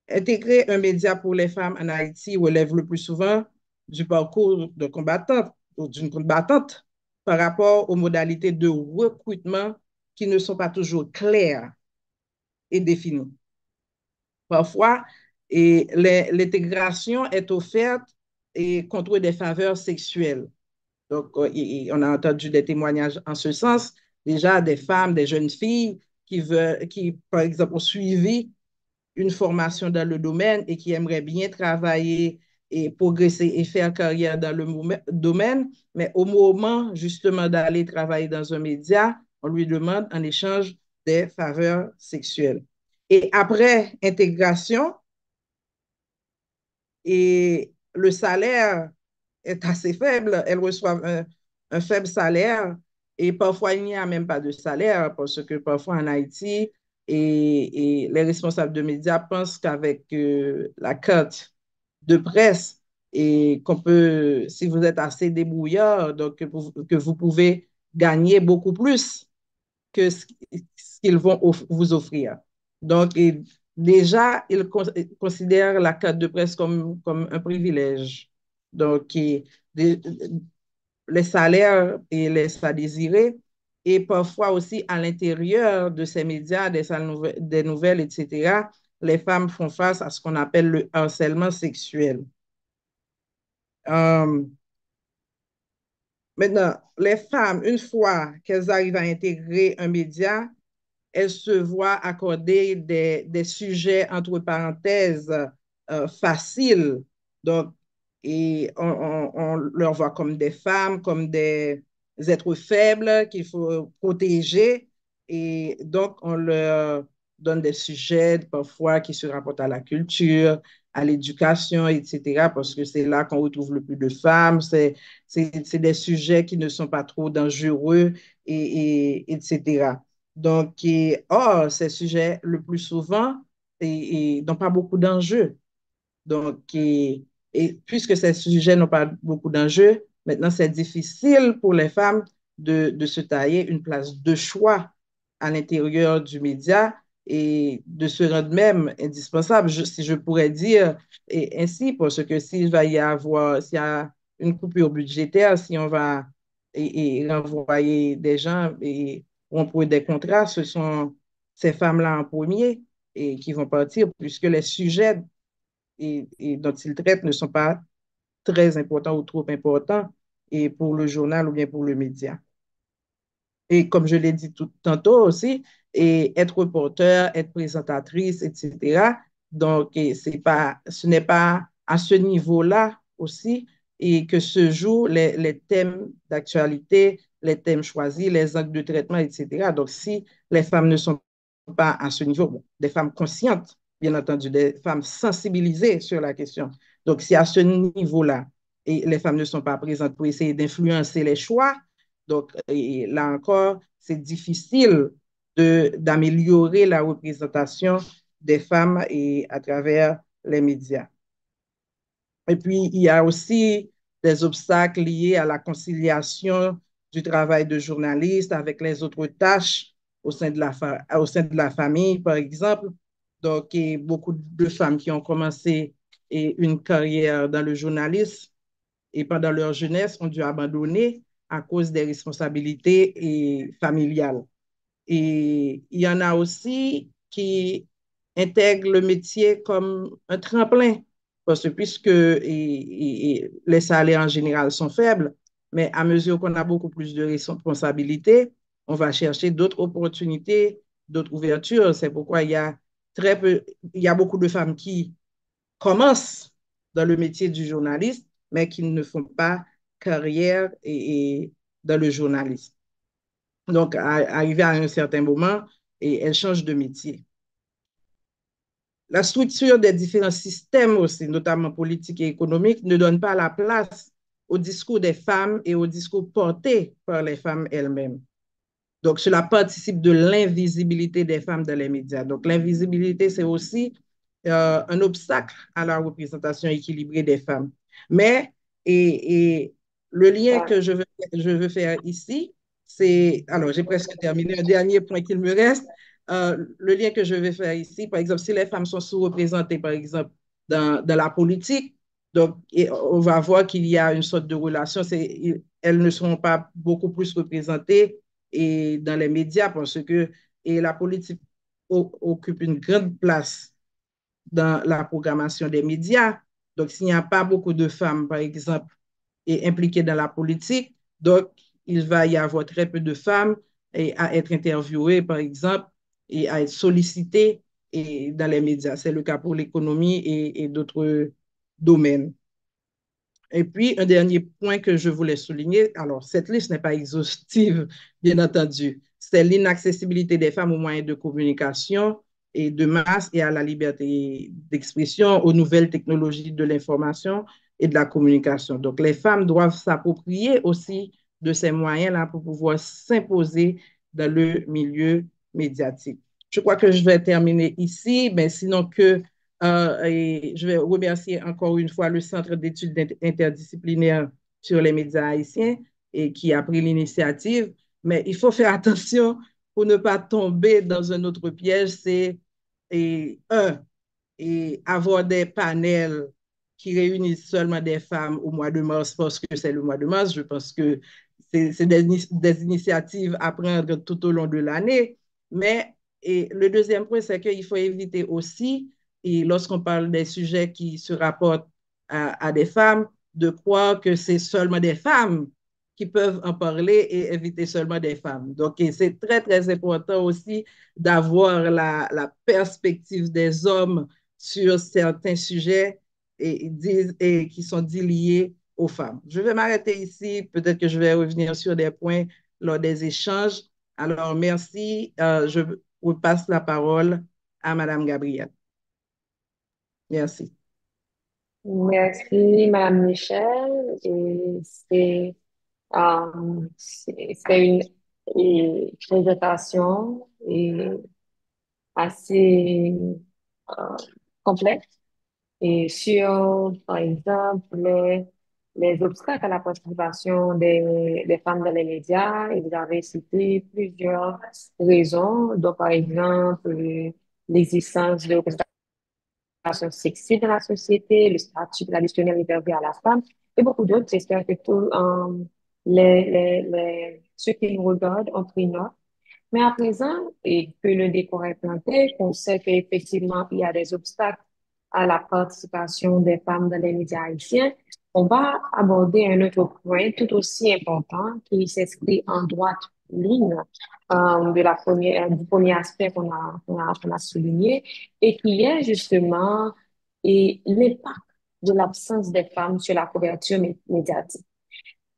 C: Intégrer un média pour les femmes en Haïti relève le plus souvent du parcours de combattante ou d'une combattante par rapport aux modalités de recrutement qui ne sont pas toujours claires et définies. Parfois, l'intégration est offerte contre des faveurs sexuelles. Donc, on a entendu des témoignages en ce sens, déjà des femmes, des jeunes filles qui, par exemple, ont suivi une formation dans le domaine et qui aimeraient bien travailler et progresser et faire carrière dans le domaine, mais au moment justement d'aller travailler dans un média, on lui demande en échange des faveurs sexuelles. Et après intégration, et le salaire est assez faible, elles reçoivent un faible salaire et parfois il n'y a même pas de salaire parce que parfois en Haïti, et les responsables de médias pensent qu'avec la carte de presse et qu'on peut, si vous êtes assez débrouillard, donc que vous pouvez gagner beaucoup plus que ce qu'ils vont vous offrir. Donc, déjà, ils considèrent la carte de presse comme un privilège. Donc, les salaires et laissent à désirer. Et parfois aussi, à l'intérieur de ces médias, des nouvelles, etc., les femmes font face à ce qu'on appelle le harcèlement sexuel. Maintenant, les femmes, une fois qu'elles arrivent à intégrer un média, elles se voient accorder des sujets, entre parenthèses, faciles. Donc, et on leur voit comme des femmes, comme des êtres faibles qu'il faut protéger. Et donc, on leur donne des sujets parfois qui se rapportent à la culture, à l'éducation, etc., parce que c'est là qu'on retrouve le plus de femmes. C'est des sujets qui ne sont pas trop dangereux, etc. Donc, or, ces sujets, le plus souvent, n'ont pas beaucoup d'enjeux. Donc, puisque ces sujets n'ont pas beaucoup d'enjeux, maintenant, c'est difficile pour les femmes de se tailler une place de choix à l'intérieur du média et de se rendre même indispensable, si je pourrais dire, et ainsi, parce que s'il y a une coupure budgétaire, si on va renvoyer des gens et rompre des contrats, ce sont ces femmes-là en premier et qui vont partir, puisque les sujets dont ils traitent ne sont pas très importants ou trop importants et pour le journal ou bien pour le média. Et comme je l'ai dit tantôt aussi, et être reporter, être présentatrice, etc. Donc, ce n'est pas à ce niveau-là aussi et que se jouent les thèmes d'actualité, les thèmes choisis, les angles de traitement, etc. Donc, si les femmes ne sont pas à ce niveau, bon, des femmes conscientes, bien entendu, des femmes sensibilisées sur la question. Donc, si à ce niveau-là, et les femmes ne sont pas présentes pour essayer d'influencer les choix, donc, là encore, c'est difficile d'améliorer la représentation des femmes à travers les médias. Et puis, il y a aussi des obstacles liés à la conciliation du travail de journaliste avec les autres tâches au sein de la famille, par exemple. Donc, il y a beaucoup de femmes qui ont commencé une carrière dans le journalisme et pendant leur jeunesse ont dû abandonner à cause des responsabilités familiales. Et il y en a aussi qui intègrent le métier comme un tremplin, parce que puisque les salaires en général sont faibles, mais à mesure qu'on a beaucoup plus de responsabilités, on va chercher d'autres opportunités, d'autres ouvertures. C'est pourquoi il y a beaucoup de femmes qui commencent dans le métier du journaliste, mais qui ne font pas carrière dans le journalisme. Donc, arrivé à un certain moment, et elles changent de métier. La structure des différents systèmes aussi, notamment politiques et économiques, ne donne pas la place au discours des femmes et au discours porté par les femmes elles-mêmes. Donc, cela participe de l'invisibilité des femmes dans les médias. Donc, l'invisibilité, c'est aussi un obstacle à la représentation équilibrée des femmes. Mais, et le lien que je veux faire ici, c'est, alors j'ai presque terminé, un dernier point qu'il me reste. Le lien que je vais faire ici, par exemple, si les femmes sont sous-représentées, par exemple, dans la politique, donc on va voir qu'il y a une sorte de relation, elles ne seront pas beaucoup plus représentées dans les médias parce que la politique occupe une grande place dans la programmation des médias. Donc, s'il n'y a pas beaucoup de femmes, par exemple, impliquées dans la politique, donc il va y avoir très peu de femmes à être interviewées, par exemple, et à être sollicitées dans les médias. C'est le cas pour l'économie et d'autres domaines. Et puis, un dernier point que je voulais souligner, alors cette liste n'est pas exhaustive, bien entendu, c'est l'inaccessibilité des femmes aux moyens de communication et de masse et à la liberté d'expression, aux nouvelles technologies de l'information et de la communication. Donc, les femmes doivent s'approprier aussi de ces moyens-là pour pouvoir s'imposer dans le milieu médiatique. Je crois que je vais terminer ici, mais sinon que et je vais remercier encore une fois le Centre d'études interdisciplinaires sur les médias haïtiens et qui a pris l'initiative. Mais il faut faire attention pour ne pas tomber dans un autre piège, c'est un, et avoir des panels qui réunissent seulement des femmes au mois de mars parce que c'est le mois de mars. Je pense que c'est des initiatives à prendre tout au long de l'année. Mais le deuxième point, c'est qu'il faut éviter aussi, et lorsqu'on parle des sujets qui se rapportent à des femmes, de croire que c'est seulement des femmes qui peuvent en parler et inviter seulement des femmes. Donc, c'est très, très important aussi d'avoir la perspective des hommes sur certains sujets qui sont dits liés aux femmes. Je vais m'arrêter ici. Peut-être que je vais revenir sur des points lors des échanges. Alors, merci. Je repasse la parole à Madame Gabrielle. Merci.
B: Merci, Madame Michel. Et c'est présentation assez euh, complète et sur, par exemple, les obstacles à la participation des femmes dans les médias, et vous avez cité plusieurs raisons, donc par exemple l'existence de représentations sexistes dans la société, le statut traditionnel réservé à la femme, et beaucoup d'autres. J'espère que tous ceux qui nous regardent ont pris note. Mais à présent, et que le décor est planté, qu'on sait qu'effectivement, il y a des obstacles à la participation des femmes dans les médias haïtiens, on va aborder un autre point tout aussi important qui s'inscrit en droite ligne du premier aspect qu'on a souligné et qui est justement l'impact de l'absence des femmes sur la couverture médiatique.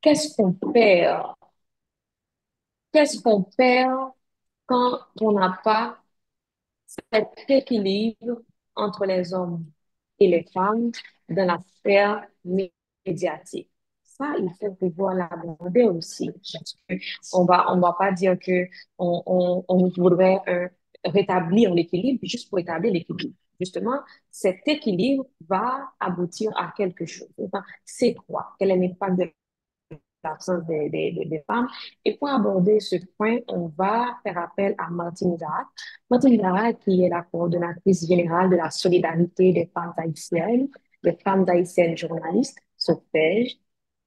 B: Qu'est-ce qu'on perd? Qu'est-ce qu'on perd quand on n'a pas cet équilibre entre les hommes et les femmes dans la sphère médiatique? Ça, il faut pouvoir l'aborder aussi. Parce que on va pas dire que on voudrait rétablir l'équilibre juste pour établir l'équilibre. Justement, cet équilibre va aboutir à quelque chose. Enfin, c'est quoi? Quel est l'impact de l'absence des femmes. Et pour aborder ce point, on va faire appel à Martine Zahar. Martine Zahar, qui est la coordonnatrice générale de la solidarité des femmes haïtiennes journalistes, SOPEJ,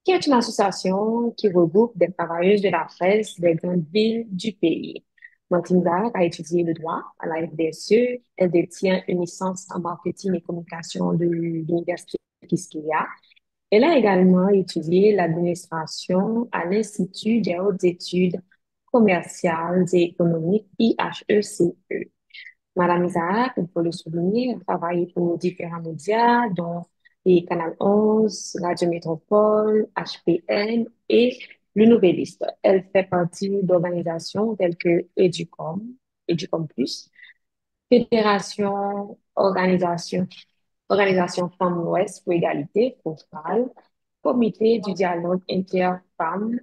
B: qui est une association qui regroupe des travailleuses de la presse des grandes villes du pays. Martine Zahar a étudié le droit à la FDSE. Elle détient une licence en marketing et communication de l'Université Quisqueya. Elle a également étudié l'administration à l'Institut des hautes études commerciales et économiques, IHECE. Madame Isaac, il faut le souligner, a travaillé pour différents médias, dont les Canal 11, Radio Métropole, HPN et Le Nouvelliste. Elle fait partie d'organisations telles que Educom Plus, Fédération Organisation Femmes Ouest pour égalité, FOFAL, Comité du dialogue inter-femmes,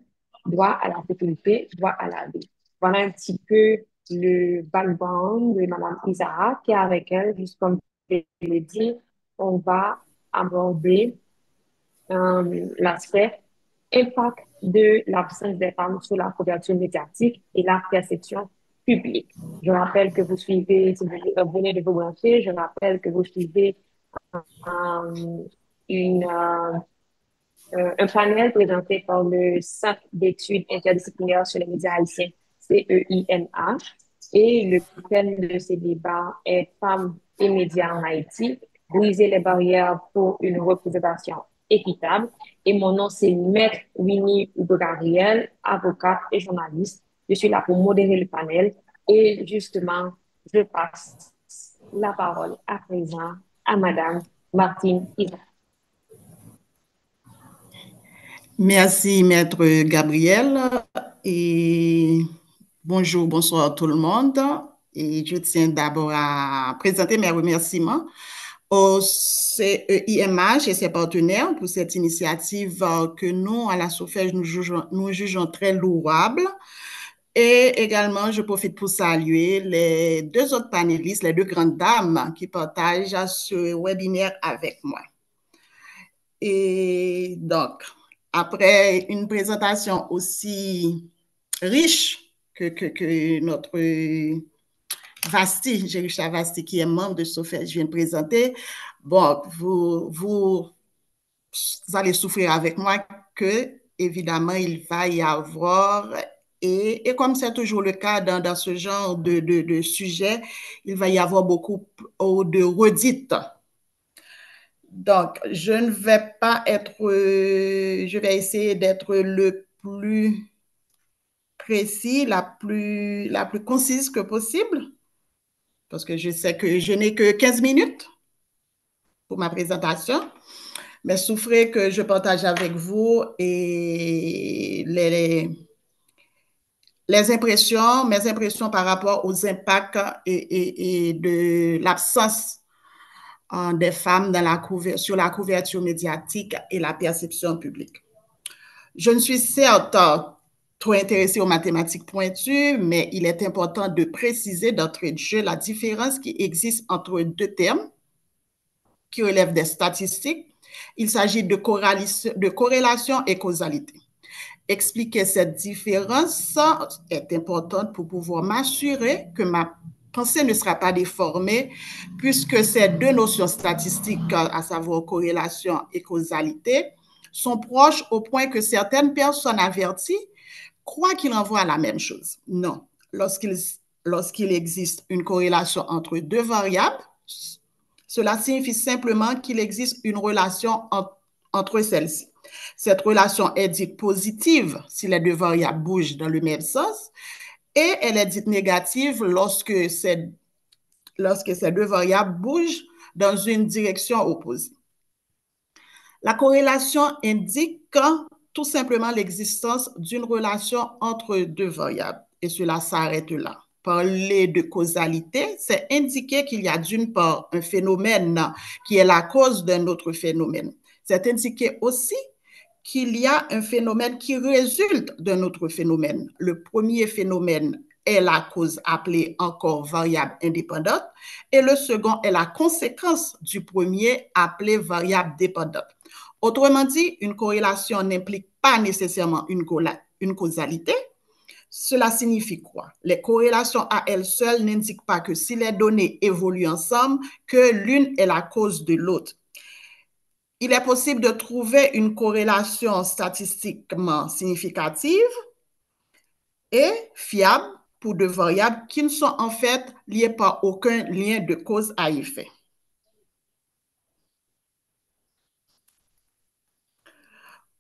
B: droit à la sécurité, droit à la vie. Voilà un petit peu le background de Madame Isaac et avec elle, juste comme je l'ai dit, on va aborder l'aspect impact de l'absence des femmes sur la couverture médiatique et la perception publique. Je rappelle que vous suivez, si vous venez de vous brancher, je rappelle que vous suivez euh, une, euh, un panel présenté par le Centre d'études interdisciplinaires sur les médias haïtiens, CEIMA, et le thème de ce débat est Femmes et médias en Haïti, briser les barrières pour une représentation équitable. Et mon nom, c'est Maître Winnie Gabriel, avocate et journaliste. Je suis là pour modérer le panel et justement, je passe la parole à présent à Madame Martine Isaac.
D: Merci, Maître Gabriel. Et bonjour, bonsoir tout le monde. Et je tiens d'abord à présenter mes remerciements au CEIMH et ses partenaires pour cette initiative que nous, à la SOFEJ, nous jugeons très louable. Et également, je profite pour saluer les deux autres panélistes, les deux grandes dames qui partagent ce webinaire avec moi. Et donc, après une présentation aussi riche que notre Vasti, Jérucha Vasti, qui est membre de SOFEJ, vient de présenter, bon, vous allez souffrir avec moi que, évidemment, il va y avoir, et comme c'est toujours le cas dans ce genre de sujet, il va y avoir beaucoup de redites. Donc, je ne vais pas être, je vais essayer d'être le plus précis, la plus concise que possible, parce que je sais que je n'ai que 15 minutes pour ma présentation, mais souffrez que je partage avec vous et mes impressions par rapport aux impacts et de l'absence des femmes sur la couverture médiatique et la perception publique. Je ne suis certes trop intéressée aux mathématiques pointues, mais il est important de préciser d'entrée de jeu la différence qui existe entre deux termes qui relèvent des statistiques Il s'agit de corrélation et causalité. Expliquer cette différence est importante pour pouvoir m'assurer que ma pensée ne sera pas déformée, puisque ces deux notions statistiques, à savoir corrélation et causalité, sont proches au point que certaines personnes averties croient qu'ils renvoient à la même chose. Non, lorsqu'il existe une corrélation entre deux variables, cela signifie simplement qu'il existe une relation entre celles-ci. Cette relation est dite positive si les deux variables bougent dans le même sens et elle est dite négative lorsque ces deux variables bougent dans une direction opposée. La corrélation indique tout simplement l'existence d'une relation entre deux variables et cela s'arrête là. Parler de causalité, c'est indiquer qu'il y a d'une part un phénomène qui est la cause d'un autre phénomène. C'est indiquer aussi qu'il y a un phénomène qui résulte d'un autre phénomène. Le premier phénomène est la cause appelée encore variable indépendante et le second est la conséquence du premier appelé variable dépendante. Autrement dit, une corrélation n'implique pas nécessairement une causalité. Cela signifie quoi? Les corrélations à elles seules n'indiquent pas que si les données évoluent ensemble, que l'une est la cause de l'autre. Il est possible de trouver une corrélation statistiquement significative et fiable pour deux variables qui ne sont en fait liées par aucun lien de cause à effet.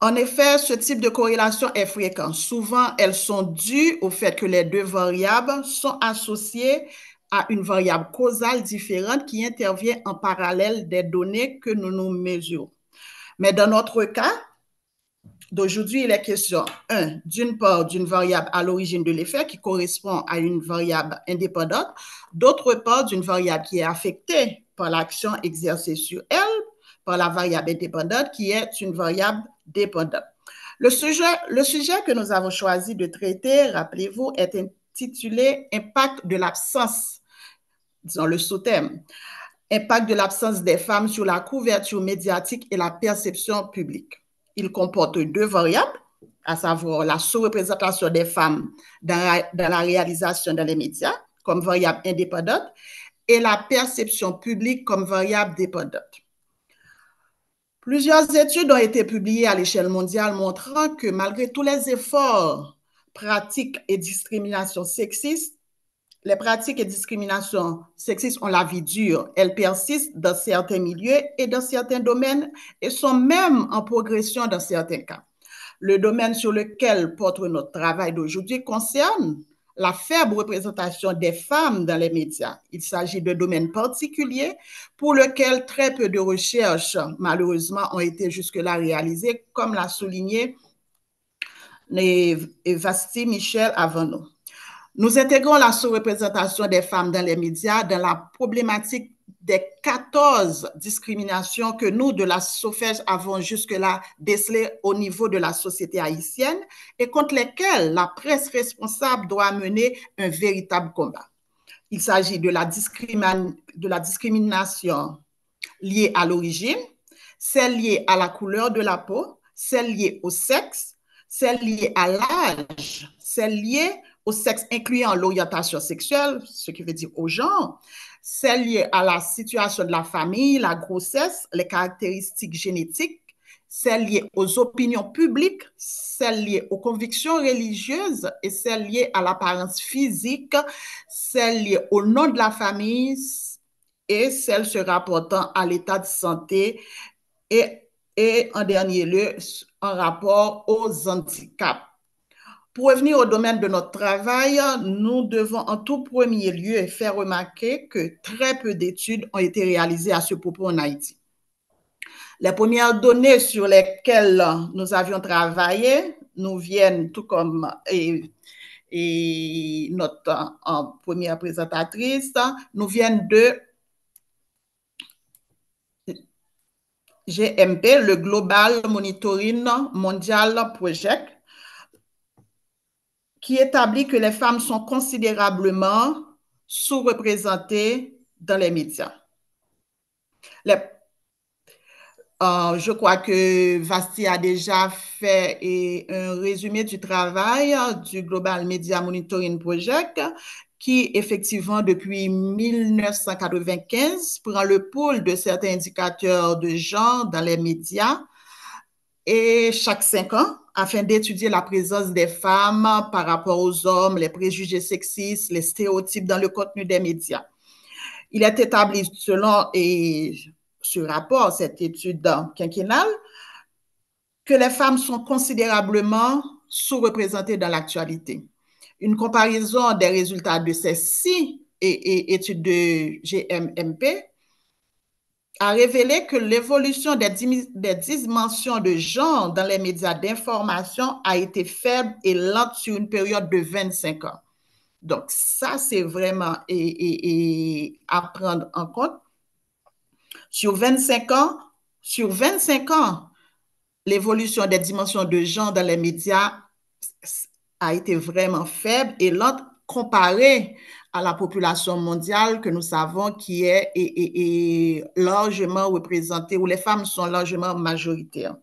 D: En effet, ce type de corrélation est fréquent. Souvent, elles sont dues au fait que les deux variables sont associées à une variable causale différente qui intervient en parallèle des données que nous mesurons. Mais dans notre cas d'aujourd'hui, il est question, d'une part, d'une variable à l'origine de l'effet qui correspond à une variable indépendante, d'autre part, d'une variable qui est affectée par l'action exercée sur elle par la variable indépendante qui est une variable dépendante. Le sujet que nous avons choisi de traiter, rappelez-vous, est intitulé « Impact de l'absence », disons le sous-thème, « Impact de l'absence des femmes sur la couverture médiatique et la perception publique ». Il comporte deux variables, à savoir la sous-représentation des femmes dans la réalisation dans les médias comme variable indépendante et la perception publique comme variable dépendante. Plusieurs études ont été publiées à l'échelle mondiale montrant que malgré tous les efforts, pratiques et discriminations sexistes, les pratiques et discriminations sexistes ont la vie dure. Elles persistent dans certains milieux et dans certains domaines et sont même en progression dans certains cas. Le domaine sur lequel porte notre travail d'aujourd'hui concerne la faible représentation des femmes dans les médias. Il s'agit de domaines particuliers pour lesquels très peu de recherches, malheureusement, ont été jusque-là réalisées, comme l'a souligné Vasti Michel avant nous. Nous intégrons la sous-représentation des femmes dans les médias dans la problématique des 14 discriminations que nous, de la SOFEJ, avons jusque-là décelées au niveau de la société haïtienne et contre lesquelles la presse responsable doit mener un véritable combat. Il s'agit de la discrimination liée à l'origine, celle liée à la couleur de la peau, celle liée au sexe, celle liée à l'âge, celle liée au sexe incluant l'orientation sexuelle, ce qui veut dire au genre, celle liée à la situation de la famille, la grossesse, les caractéristiques génétiques, celle liée aux opinions publiques, celle liée aux convictions religieuses et celle liée à l'apparence physique, celle liée au nom de la famille et celle se rapportant à l'état de santé et en dernier lieu, en rapport aux handicaps. Pour revenir au domaine de notre travail, nous devons en tout premier lieu faire remarquer que très peu d'études ont été réalisées à ce propos en Haïti. Les premières données sur lesquelles nous avions travaillé nous viennent, tout comme notre première présentatrice, nous viennent de GMP, le Global Monitoring Mondial Project, qui établit que les femmes sont considérablement sous-représentées dans les médias. Je crois que Vasti a déjà fait un résumé du travail du Global Media Monitoring Project, qui effectivement depuis 1995 prend le pouls de certains indicateurs de genre dans les médias et chaque 5 ans afin d'étudier la présence des femmes par rapport aux hommes, les préjugés sexistes, les stéréotypes dans le contenu des médias. Il est établi selon ce rapport, cette étude quinquennale, que les femmes sont considérablement sous-représentées dans l'actualité. Une comparaison des résultats de ces 6 études de GMMP a révélé que l'évolution des dimensions de genre dans les médias d'information a été faible et lente sur une période de 25 ans. Donc, ça, c'est vraiment à prendre en compte. Sur 25 ans, l'évolution des dimensions de genre dans les médias a été vraiment faible et lente comparée à la population mondiale que nous savons qui est largement représentée, où les femmes sont largement majoritaires.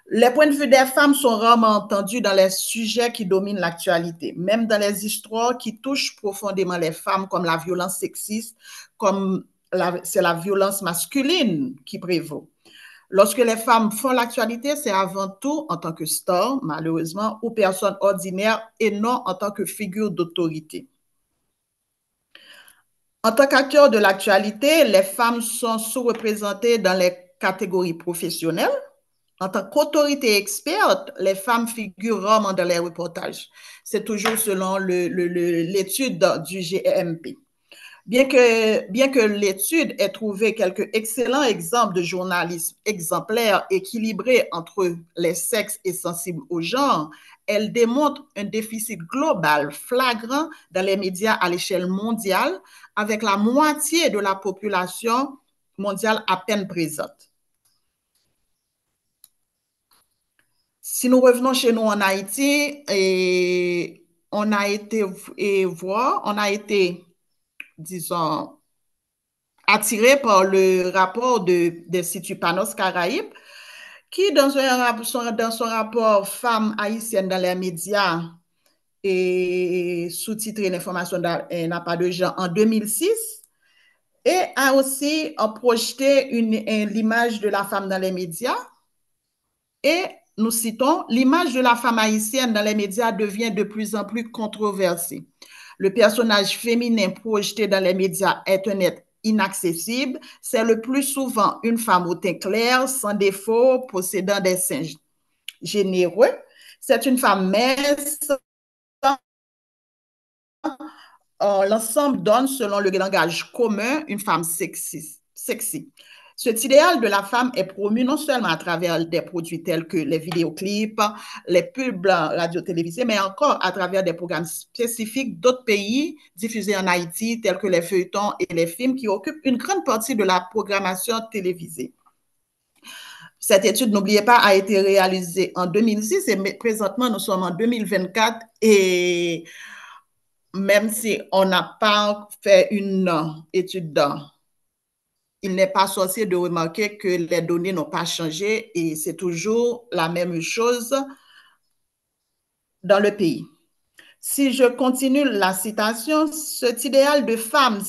D: Les points de vue des femmes sont rarement entendus dans les sujets qui dominent l'actualité, même dans les histoires qui touchent profondément les femmes, comme la violence sexiste, comme c'est la violence masculine qui prévaut. Lorsque les femmes font l'actualité, c'est avant tout en tant que star, malheureusement, ou personnes ordinaires et non en tant que figure d'autorité. En tant qu'acteurs de l'actualité, les femmes sont sous-représentées dans les catégories professionnelles. En tant qu'autorité experte, les femmes figurent rarement dans les reportages. C'est toujours selon l'étude du GMP. Bien que l'étude ait trouvé quelques excellents exemples de journalisme exemplaire, équilibré entre les sexes et sensible au genre, elle démontre un déficit global flagrant dans les médias à l'échelle mondiale, avec la moitié de la population mondiale à peine présente. Si nous revenons chez nous en Haïti, on a été, disons, attiré par le rapport de l'Institut Panos Caraïbes, qui, dans son rapport Femmes haïtiennes dans les médias et sous-titré L'information n'a pas de genre en 2006, et a aussi projeté l'image de la femme dans les médias. Et nous citons, l'image de la femme haïtienne dans les médias devient de plus en plus controversée. Le personnage féminin projeté dans les médias est un être inaccessible. C'est le plus souvent une femme au teint clair, sans défaut, possédant des seins généreux. C'est une femme mince. L'ensemble donne, selon le langage commun, une femme sexy. Cet idéal de la femme est promu non seulement à travers des produits tels que les vidéoclips, les pubs radio-télévisés, mais encore à travers des programmes spécifiques d'autres pays diffusés en Haïti, tels que les feuilletons et les films qui occupent une grande partie de la programmation télévisée. Cette étude, n'oubliez pas, a été réalisée en 2006 et présentement, nous sommes en 2024 et même si on n'a pas fait une étude il n'est pas sorcier de remarquer que les données n'ont pas changé et c'est toujours la même chose dans le pays. Si je continue la citation, cet idéal de femme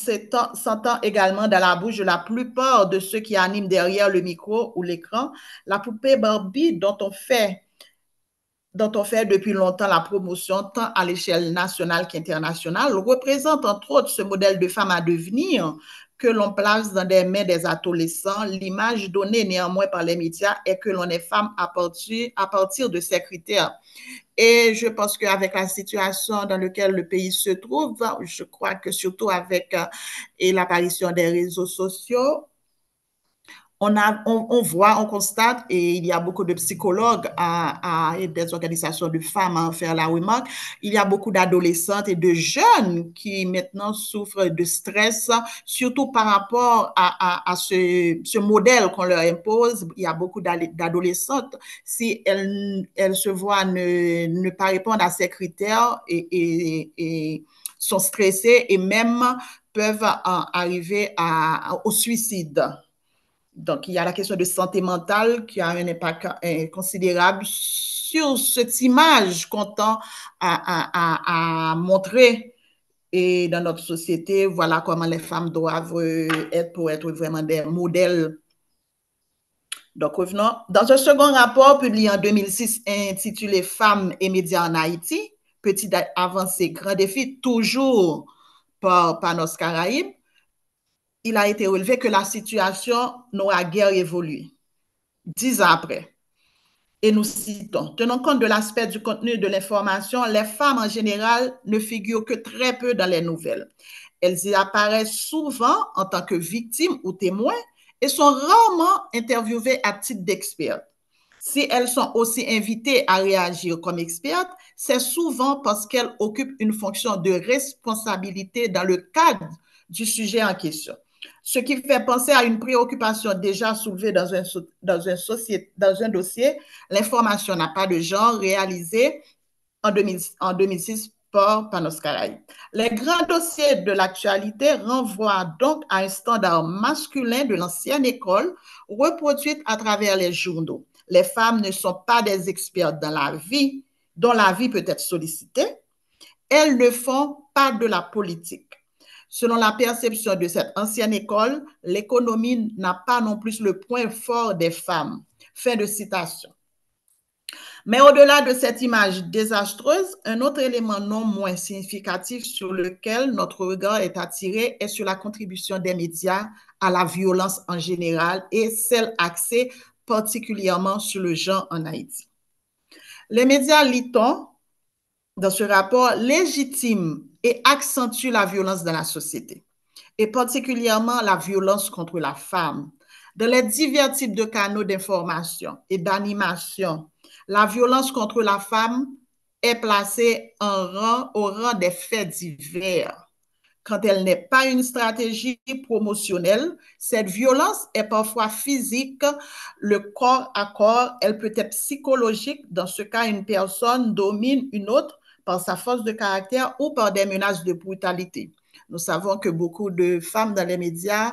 D: s'entend également dans la bouche de la plupart de ceux qui animent derrière le micro ou l'écran. La poupée Barbie dont on fait depuis longtemps la promotion, tant à l'échelle nationale qu'internationale, représente entre autres ce modèle de femme à devenir que l'on place dans les mains des adolescents. L'image donnée néanmoins par les médias est que l'on est femme à partir de ces critères. Et je pense qu'avec la situation dans laquelle le pays se trouve, je crois que surtout avec l'apparition des réseaux sociaux, on voit, on constate, et il y a beaucoup de psychologues et des organisations de femmes à en faire la remarque, il y a beaucoup d'adolescentes et de jeunes qui maintenant souffrent de stress, surtout par rapport à ce modèle qu'on leur impose. Il y a beaucoup d'adolescentes, si elles se voient ne pas répondre à ces critères et sont stressées et même peuvent arriver au suicide. Donc, il y a la question de santé mentale qui a un impact considérable sur cette image qu'on tend à montrer et dans notre société. Voilà comment les femmes doivent être pour être vraiment des modèles. Donc, revenons. Dans un second rapport publié en 2006 intitulé Femmes et médias en Haïti, petite avancée, grand défi, toujours par Panos Caraïbes, il a été relevé que la situation n'aura guère évolué. 10 ans après. Et nous citons, tenant compte de l'aspect du contenu de l'information, les femmes en général ne figurent que très peu dans les nouvelles. Elles y apparaissent souvent en tant que victimes ou témoins et sont rarement interviewées à titre d'expertes. Si elles sont aussi invitées à réagir comme expertes, c'est souvent parce qu'elles occupent une fonction de responsabilité dans le cadre du sujet en question. Ce qui fait penser à une préoccupation déjà soulevée dans un dossier, l'information n'a pas de genre, réalisé en 2006 par Panos Caraïbes. Les grands dossiers de l'actualité renvoient donc à un standard masculin de l'ancienne école reproduite à travers les journaux. Les femmes ne sont pas des expertes dans la vie, dont la vie peut être sollicitée. Elles ne font pas de la politique. Selon la perception de cette ancienne école, l'économie n'a pas non plus le point fort des femmes. Fin de citation. Mais au-delà de cette image désastreuse, un autre élément non moins significatif sur lequel notre regard est attiré est sur la contribution des médias à la violence en général et celle axée particulièrement sur le genre en Haïti. Les médias, lit-on, dans ce rapport, légitiment et accentuent la violence dans la société, et particulièrement la violence contre la femme. Dans les divers types de canaux d'information et d'animation, la violence contre la femme est placée au rang des faits divers. Quand elle n'est pas une stratégie promotionnelle, cette violence est parfois physique, le corps à corps, elle peut être psychologique. Dans ce cas, une personne domine une autre par sa force de caractère ou par des menaces de brutalité. Nous savons que beaucoup de femmes dans les médias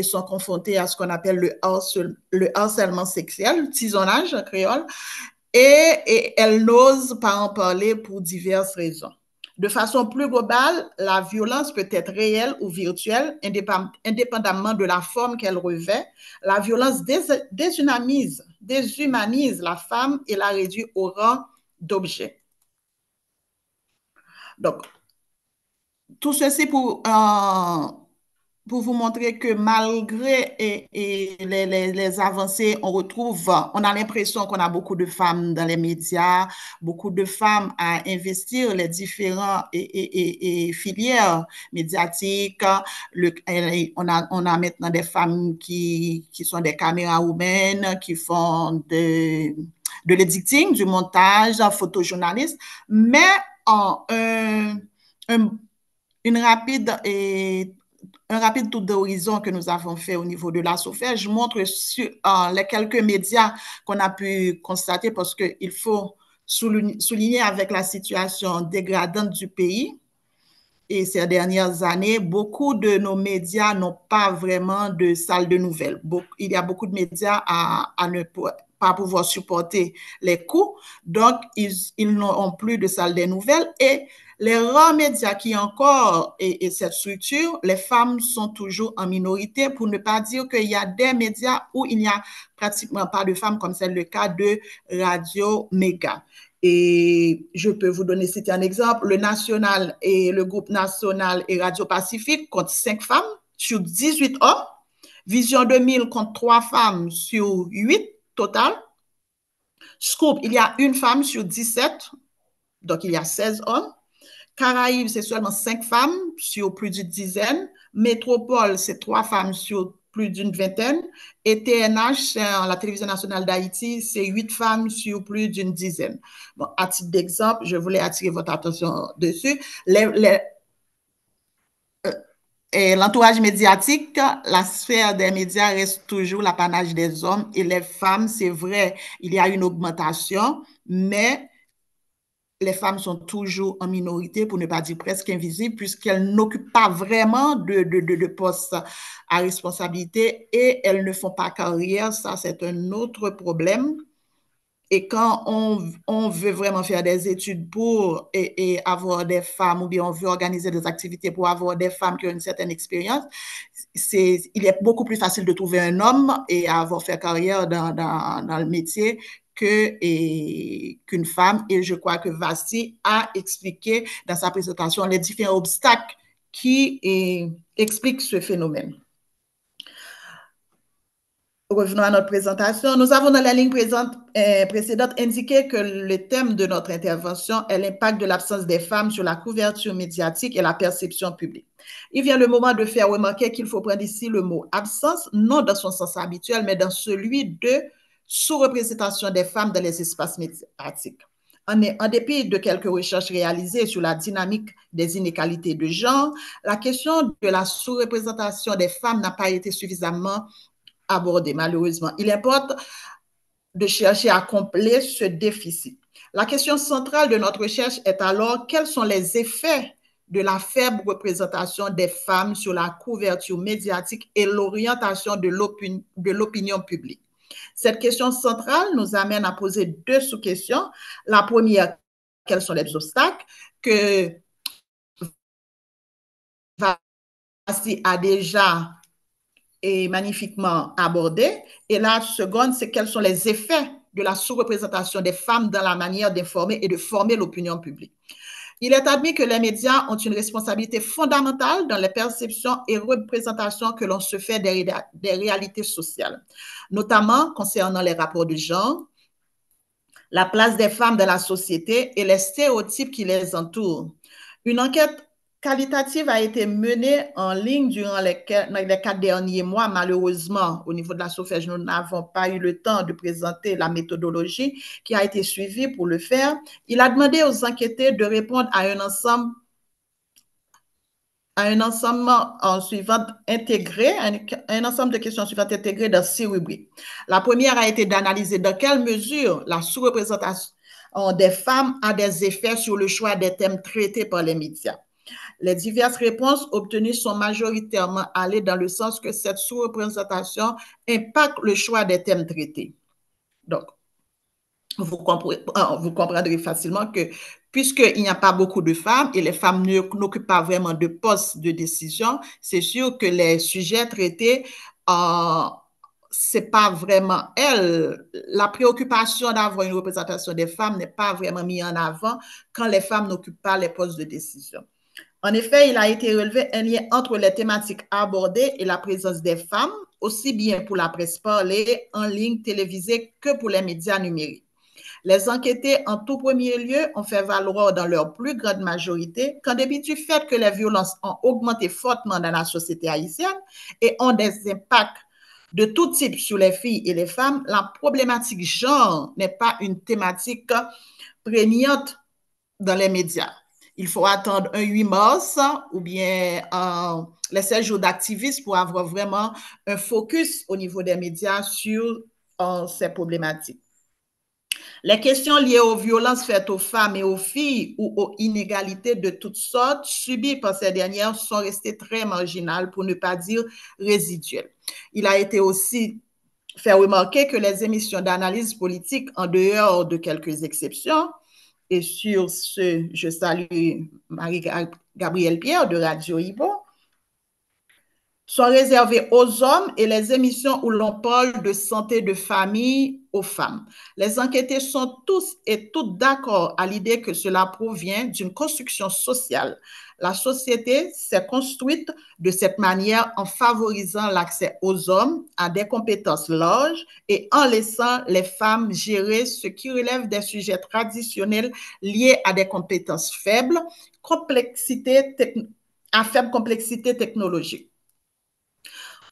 D: sont confrontées à ce qu'on appelle le harcèlement sexuel, le tisonnage en créole, et elles n'osent pas en parler pour diverses raisons. De façon plus globale, la violence peut être réelle ou virtuelle, indépendamment de la forme qu'elle revêt. La violence déshumanise la femme et la réduit au rang d'objet. Donc, tout ceci pour vous montrer que malgré les avancées, on a l'impression qu'on a beaucoup de femmes dans les médias, beaucoup de femmes à investir les différentes filières médiatiques. On a maintenant des femmes qui sont des camérawomen, qui font de l'editing, du montage, photojournalistes, mais un rapide tour d'horizon que nous avons fait au niveau de la SOFEJ montre sur les quelques médias qu'on a pu constater, parce qu'il faut souligner avec la situation dégradante du pays et ces dernières années, beaucoup de nos médias n'ont pas vraiment de salle de nouvelles. Il y a beaucoup de médias à ne pas pouvoir supporter les coûts, donc ils n'ont plus de salle de nouvelles, et les rares médias qui ont encore cette structure, les femmes sont toujours en minorité, pour ne pas dire qu'il y a des médias où il n'y a pratiquement pas de femmes, comme c'est le cas de Radio Méga. Et je peux vous donner, citer un exemple, le groupe national et Radio Pacifique compte 5 femmes sur 18 hommes. Vision 2000 compte 3 femmes sur 8 total. Scoop, il y a une femme sur 17, donc il y a 16 hommes. Caraïbes, c'est seulement 5 femmes sur plus d'une dizaine. Métropole, c'est 3 femmes sur plus d'une vingtaine. Et TNH, la Télévision nationale d'Haïti, c'est 8 femmes sur plus d'une dizaine. Bon, à titre d'exemple, je voulais attirer votre attention dessus. L'entourage médiatique, la sphère des médias reste toujours l'apanage des hommes, et les femmes, c'est vrai, il y a une augmentation, mais les femmes sont toujours en minorité, pour ne pas dire presque invisibles, puisqu'elles n'occupent pas vraiment de postes à responsabilité et elles ne font pas carrière. Ça, c'est un autre problème. Et quand on veut vraiment faire des études pour et avoir des femmes, ou bien on veut organiser des activités pour avoir des femmes qui ont une certaine expérience, il est beaucoup plus facile de trouver un homme et avoir fait carrière dans le métier qu'une femme. Et je crois que Vasti a expliqué dans sa présentation les différents obstacles qui expliquent ce phénomène. Revenons à notre présentation. Nous avons dans la ligne précédente indiqué que le thème de notre intervention est l'impact de l'absence des femmes sur la couverture médiatique et la perception publique. Il vient le moment de faire remarquer qu'il faut prendre ici le mot absence, non dans son sens habituel, mais dans celui de sous-représentation des femmes dans les espaces médiatiques. En dépit de quelques recherches réalisées sur la dynamique des inégalités de genre, la question de la sous-représentation des femmes n'a pas été suffisamment abordé, malheureusement. Il importe de chercher à combler ce déficit. La question centrale de notre recherche est alors quels sont les effets de la faible représentation des femmes sur la couverture médiatique et l'orientation de l'opinion publique. Cette question centrale nous amène à poser deux sous-questions. La première, quels sont les obstacles que Vasti a déjà magnifiquement abordé. Et la seconde, c'est quels sont les effets de la sous-représentation des femmes dans la manière d'informer et de former l'opinion publique. Il est admis que les médias ont une responsabilité fondamentale dans les perceptions et représentations que l'on se fait des réalités sociales, notamment concernant les rapports de genre, la place des femmes dans la société et les stéréotypes qui les entourent. Une enquête qualitative a été menée en ligne durant les 4 derniers mois. Malheureusement, au niveau de la SOFEJ, nous n'avons pas eu le temps de présenter la méthodologie qui a été suivie pour le faire. Il a demandé aux enquêtés de répondre à un ensemble de questions suivantes intégrées dans 6 rubriques. La première a été d'analyser dans quelle mesure la sous-représentation des femmes a des effets sur le choix des thèmes traités par les médias. Les diverses réponses obtenues sont majoritairement allées dans le sens que cette sous-représentation impacte le choix des thèmes traités. Donc, vous comprendrez facilement que puisqu'il n'y a pas beaucoup de femmes et les femmes n'occupent pas vraiment de postes de décision, c'est sûr que les sujets traités, c'est pas vraiment elle. La préoccupation d'avoir une représentation des femmes n'est pas vraiment mise en avant quand les femmes n'occupent pas les postes de décision. En effet, il a été relevé un lien entre les thématiques abordées et la présence des femmes, aussi bien pour la presse parlée, en ligne, télévisée, que pour les médias numériques. Les enquêtés, en tout premier lieu, ont fait valoir dans leur plus grande majorité qu'en dépit du fait que les violences ont augmenté fortement dans la société haïtienne et ont des impacts de tout type sur les filles et les femmes, la problématique genre n'est pas une thématique prégnante dans les médias. Il faut attendre un 8 mars ou bien les 16 jours d'activisme pour avoir vraiment un focus au niveau des médias sur ces problématiques. Les questions liées aux violences faites aux femmes et aux filles ou aux inégalités de toutes sortes subies par ces dernières sont restées très marginales, pour ne pas dire résiduelles. Il a été aussi fait remarquer que les émissions d'analyse politique, en dehors de quelques exceptions, et sur ce, je salue Marie-Gabrielle Pierre de Radio Ibo, sont réservées aux hommes et les émissions où l'on parle de santé de famille aux femmes. Les enquêtés sont tous et toutes d'accord à l'idée que cela provient d'une construction sociale. La société s'est construite de cette manière en favorisant l'accès aux hommes à des compétences larges et en laissant les femmes gérer ce qui relève des sujets traditionnels liés à des compétences faibles, à faible complexité technologique.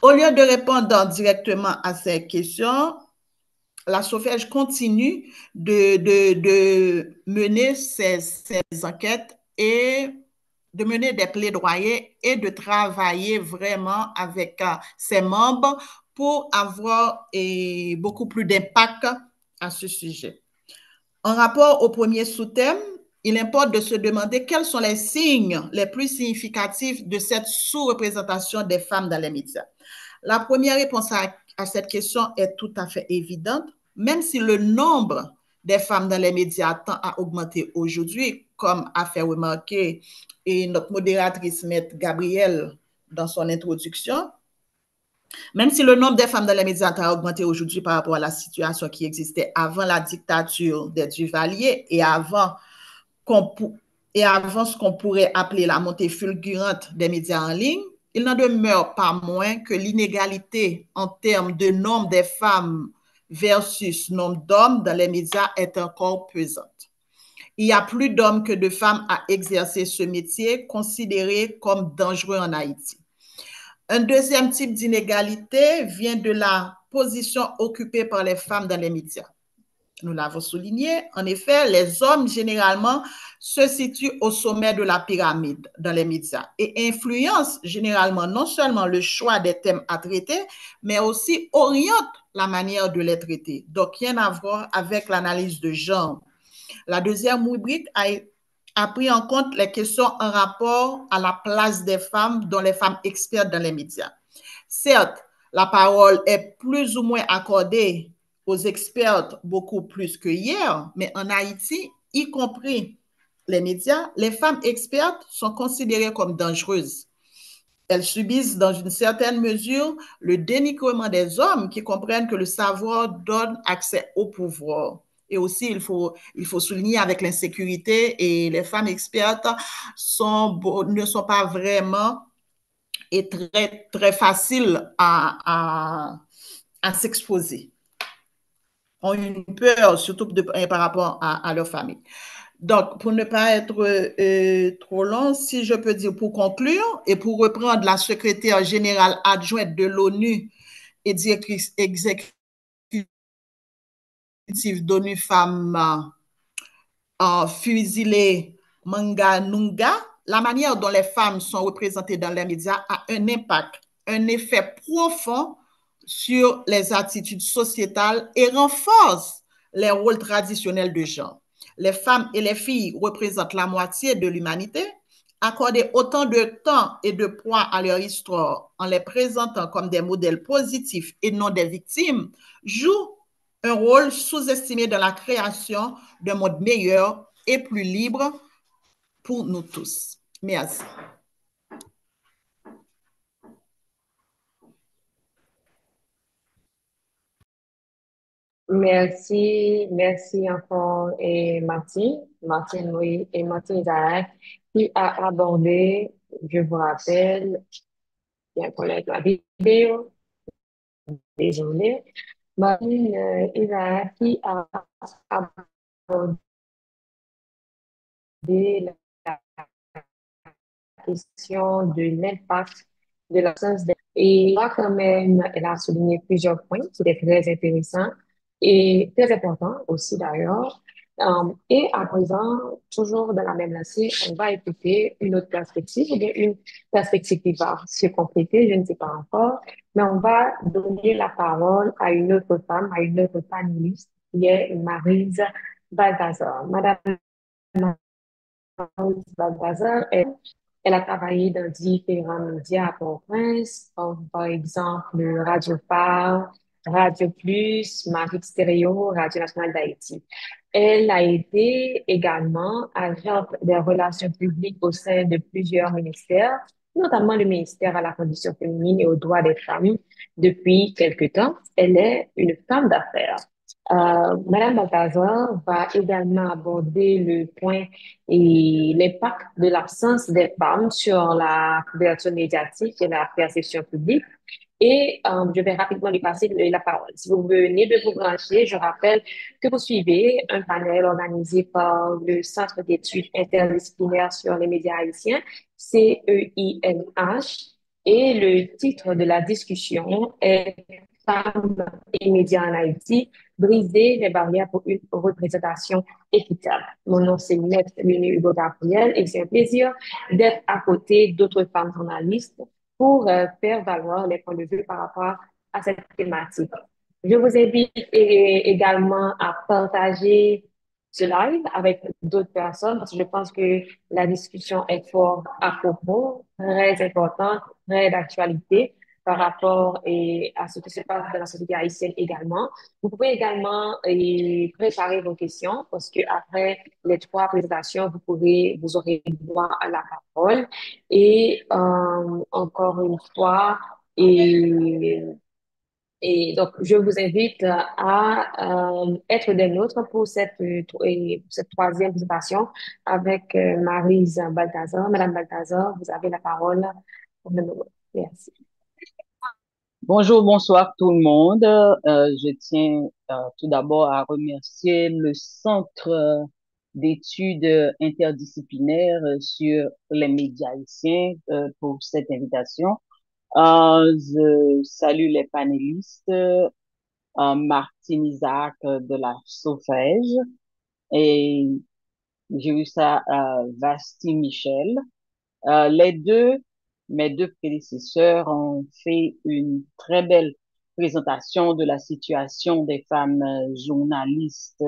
D: Au lieu de répondre directement à ces questions, la SOFEJ continue de mener ces enquêtes et de mener des plaidoyers et de travailler vraiment avec ses membres pour avoir beaucoup plus d'impact à ce sujet. En rapport au premier sous-thème, il importe de se demander quels sont les signes les plus significatifs de cette sous-représentation des femmes dans les médias. La première réponse à cette question est tout à fait évidente. Même si le nombre des femmes dans les médias tend à augmenter aujourd'hui, comme a fait remarquer notre modératrice, Maître Gabrielle, dans son introduction, même si le nombre des femmes dans les médias a augmenté aujourd'hui par rapport à la situation qui existait avant la dictature des Duvalier et avant ce qu'on pourrait appeler la montée fulgurante des médias en ligne, il n'en demeure pas moins que l'inégalité en termes de nombre des femmes versus nombre d'hommes dans les médias est encore pesante. Il y a plus d'hommes que de femmes à exercer ce métier considéré comme dangereux en Haïti. Un deuxième type d'inégalité vient de la position occupée par les femmes dans les médias. Nous l'avons souligné, en effet, les hommes généralement se situent au sommet de la pyramide dans les médias et influencent généralement non seulement le choix des thèmes à traiter, mais aussi orientent la manière de les traiter. Donc, rien à voir avec l'analyse de genre. La deuxième rubrique a pris en compte les questions en rapport à la place des femmes, dont les femmes expertes dans les médias. Certes, la parole est plus ou moins accordée aux expertes beaucoup plus que hier, mais en Haïti, y compris les médias, les femmes expertes sont considérées comme dangereuses. Elles subissent dans une certaine mesure le dénigrement des hommes qui comprennent que le savoir donne accès au pouvoir. Et aussi, il faut souligner avec l'insécurité, et les femmes expertes ne sont pas vraiment et très, très faciles à s'exposer. Ont une peur, surtout par rapport à leur famille. Donc, pour ne pas être trop long, si je peux dire pour conclure et pour reprendre la secrétaire générale adjointe de l'ONU et directrice exécutive d'ONU Femmes, Fusile Manganunga, la manière dont les femmes sont représentées dans les médias a un impact, un effet profond sur les attitudes sociétales et renforce les rôles traditionnels de genre. Les femmes et les filles représentent la moitié de l'humanité. Accorder autant de temps et de poids à leur histoire en les présentant comme des modèles positifs et non des victimes joue un rôle sous-estimé dans la création d'un monde meilleur et plus libre pour nous tous. Merci.
B: Merci encore et Martine, oui, et Martine Isaac, qui a abordé, je vous rappelle, il y a un problème avec la vidéo, désolé, Martine Isaac qui a abordé la question de l'impact de l'absence de... Et là, quand même, elle a souligné plusieurs points qui étaient très intéressants et très importants aussi d'ailleurs. Et à présent, toujours dans la même lancée, on va écouter une autre perspective, ou bien une perspective qui va se compléter, je ne sais pas encore, mais on va donner la parole à une autre femme, à une autre panéliste, qui est Maryse Balthazar. Madame Balthazar, elle a travaillé dans différents médias à Port-au-Prince, comme par exemple Radio Phare, Radio Plus, Marie Stéréo, Radio Nationale d'Haïti. Elle a été également agente des relations publiques au sein de plusieurs ministères, notamment le ministère à la condition féminine et aux droits des femmes depuis quelque temps. Elle est une femme d'affaires. Madame Balthazar va également aborder le point et l'impact de l'absence des femmes sur la couverture médiatique et la perception publique. Et je vais rapidement lui passer la parole. Si vous venez de vous brancher, je rappelle que vous suivez un panel organisé par le Centre d'études interdisciplinaires sur les médias haïtiens, CEIMH, et le titre de la discussion est Femmes et médias en Haïti, briser les barrières pour une représentation équitable. Mon nom, c'est Maître Léonie Hugo Gabriel et c'est un plaisir d'être à côté d'autres femmes journalistes pour faire valoir les points de vue par rapport à cette thématique. Je vous invite également à partager ce live avec d'autres personnes parce que je pense que la discussion est fort à propos, très importante, très d'actualité par rapport à ce qui se passe dans la société haïtienne également. Vous pouvez également préparer vos questions parce que après les trois présentations, vous aurez droit à la parole. Et encore une fois, et et donc, je vous invite à être des nôtres pour cette troisième présentation avec Maryse Balthazar. Madame Balthazar, vous avez la parole pour le moment. Merci.
E: Bonjour, bonsoir tout le monde. Je tiens tout d'abord à remercier le Centre d'études interdisciplinaires sur les médias haïtiens pour cette invitation. Je salue les panélistes, Martine Isaac de la Sofège et j'ai eu ça, Vasti Michel. Les deux, mes deux prédécesseurs ont fait une très belle présentation de la situation des femmes journalistes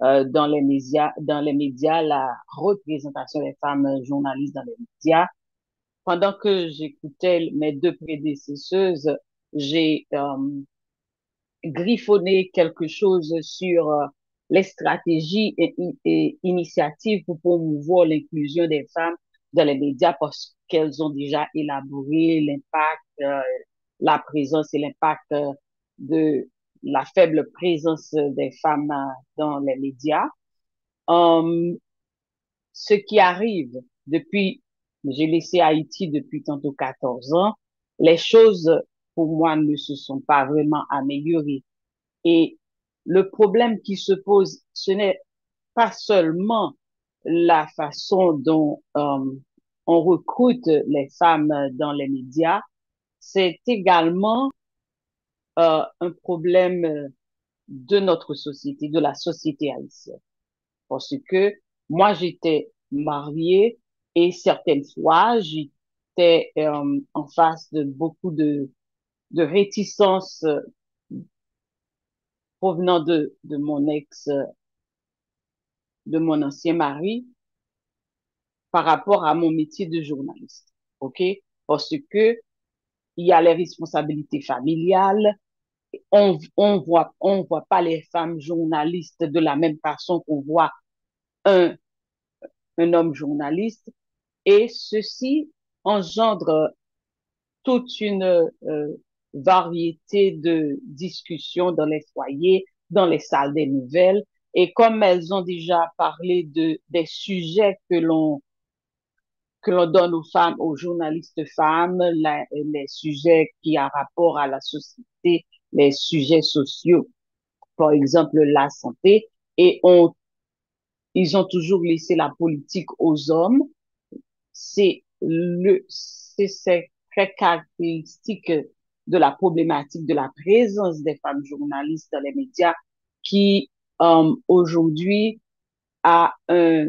E: dans les médias, la représentation des femmes journalistes dans les médias. Pendant que j'écoutais mes deux prédécesseuses, j'ai griffonné quelque chose sur les stratégies et initiatives pour promouvoir l'inclusion des femmes dans les médias parce qu'elles ont déjà élaboré l'impact, la présence et l'impact de la faible présence des femmes dans les médias. Ce qui arrive depuis, j'ai laissé Haïti depuis tantôt 14 ans, les choses pour moi ne se sont pas vraiment améliorées. Et le problème qui se pose, ce n'est pas seulement la façon dont on recrute les femmes dans les médias, c'est également un problème de notre société, de la société haïtienne. Parce que moi, j'étais mariée et certaines fois, j'étais en face de beaucoup de réticences provenant de mon de mon ancien mari par rapport à mon métier de journaliste. OK? Parce que il y a les responsabilités familiales. On voit pas les femmes journalistes de la même façon qu'on voit un, un homme journaliste. Et ceci engendre toute une variété de discussions dans les foyers, dans les salles des nouvelles. Et comme elles ont déjà parlé des sujets que l'on donne aux femmes, aux journalistes femmes, les sujets qui ont rapport à la société, les sujets sociaux, par exemple la santé, et ils ont toujours laissé la politique aux hommes. C'est c'est très caractéristique de la problématique de la présence des femmes journalistes dans les médias qui aujourd'hui a un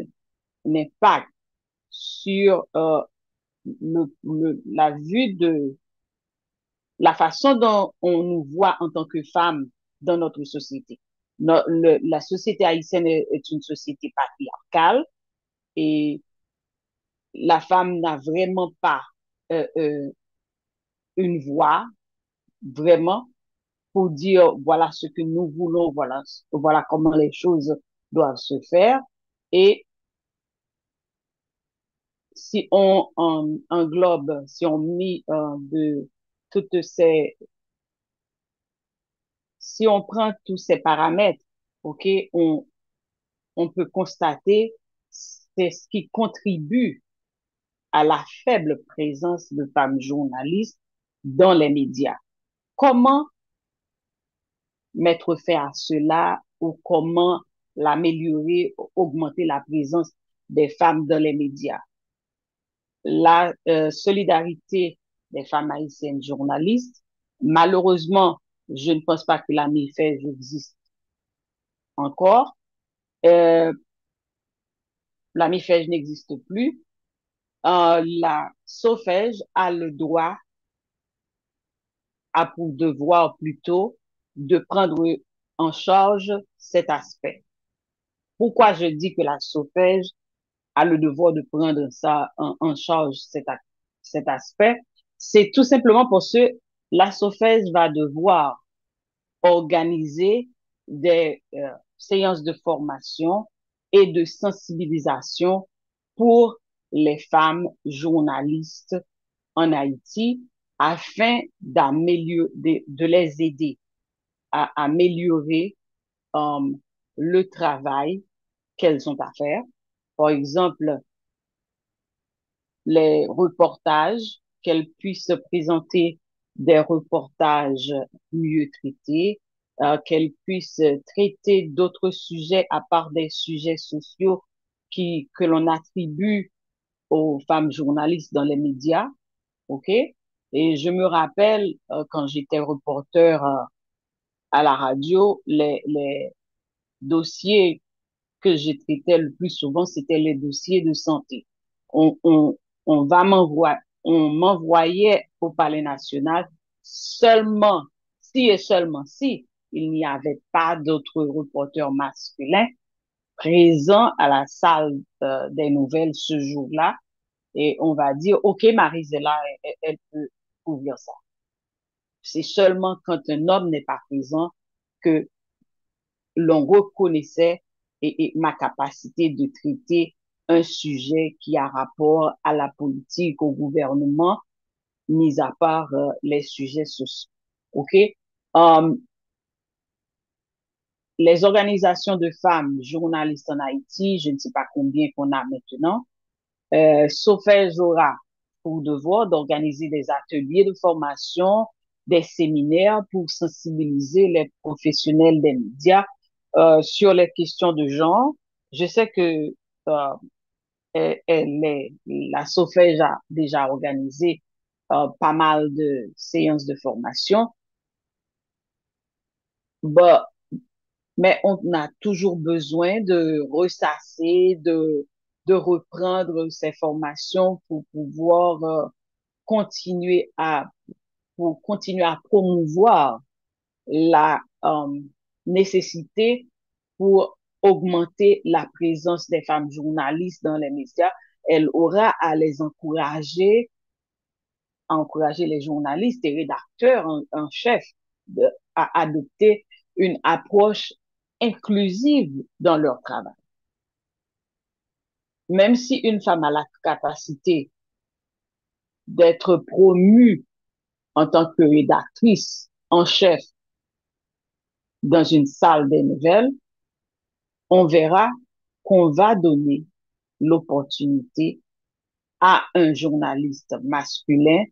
E: impact sur la vue de la façon dont on nous voit en tant que femmes dans notre société. La société haïtienne est une société patriarcale et la femme n'a vraiment pas euh, euh, une voix, vraiment, pour dire voilà ce que nous voulons, voilà comment les choses doivent se faire. Et si on englobe, si on met de toutes ces, si on prend tous ces paramètres, ok, on peut constater c'est ce qui contribue à la faible présence de femmes journalistes dans les médias. Comment mettre fin à cela ou comment l'améliorer, augmenter la présence des femmes dans les médias? La solidarité des femmes haïtiennes journalistes, malheureusement, je ne pense pas que la MIFEJ existe encore. La MIFEJ n'existe plus. La SOFEJ a le droit, a pour devoir plutôt, de prendre en charge cet aspect. pourquoi je dis que la SOFEJ a le devoir de prendre ça en charge, cet aspect, c'est tout simplement parce que la SOFEJ va devoir organiser des séances de formation et de sensibilisation pour les femmes journalistes en Haïti afin de les aider à améliorer le travail qu'elles ont à faire. Par exemple, les reportages, qu'elles puissent présenter des reportages mieux traités, qu'elles puissent traiter d'autres sujets à part des sujets sociaux que l'on attribue aux femmes journalistes dans les médias, ok? Et je me rappelle, quand j'étais reporter à la radio, les dossiers que je traitais le plus souvent, c'était les dossiers de santé. On, on, on m'envoyait au Palais national seulement, si et seulement si il n'y avait pas d'autres reporters masculins présents à la salle des nouvelles ce jour-là. Et on va dire, OK, Marie-Zéla, elle peut couvrir ça. C'est seulement quand un homme n'est pas présent que l'on reconnaissait ma capacité de traiter un sujet qui a rapport à la politique, au gouvernement, mis à part les sujets sociaux. OK? Um, les organisations de femmes journalistes en Haïti, je ne sais pas combien qu'on a maintenant, SOFEJ aura pour devoir d'organiser des ateliers de formation, des séminaires pour sensibiliser les professionnels des médias sur les questions de genre. Je sais que la SOFEJ a déjà organisé pas mal de séances de formation, bah, mais on a toujours besoin de ressasser, de reprendre ces formations pour pouvoir continuer à continuer à promouvoir la nécessité pour augmenter la présence des femmes journalistes dans les médias. Elle aura à encourager les journalistes et rédacteurs en chef à adopter une approche inclusive dans leur travail. Même si une femme a la capacité d'être promue en tant que rédactrice en chef dans une salle des nouvelles, on verra qu'on va donner l'opportunité à un journaliste masculin,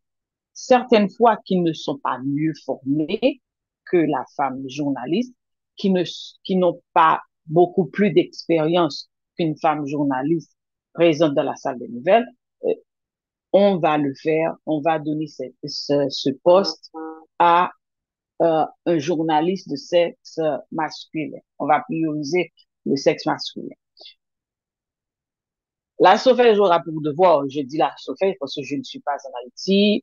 E: certaines fois qui ne sont pas mieux formés que la femme journaliste, qui n'ont pas beaucoup plus d'expérience qu'une femme journaliste présente dans la salle des nouvelles. On va le faire, on va donner ce poste à un journaliste de sexe masculin. On va prioriser le sexe masculin. La SOFEJ aura pour devoir, je dis la SOFEJ parce que je ne suis pas en Haïti,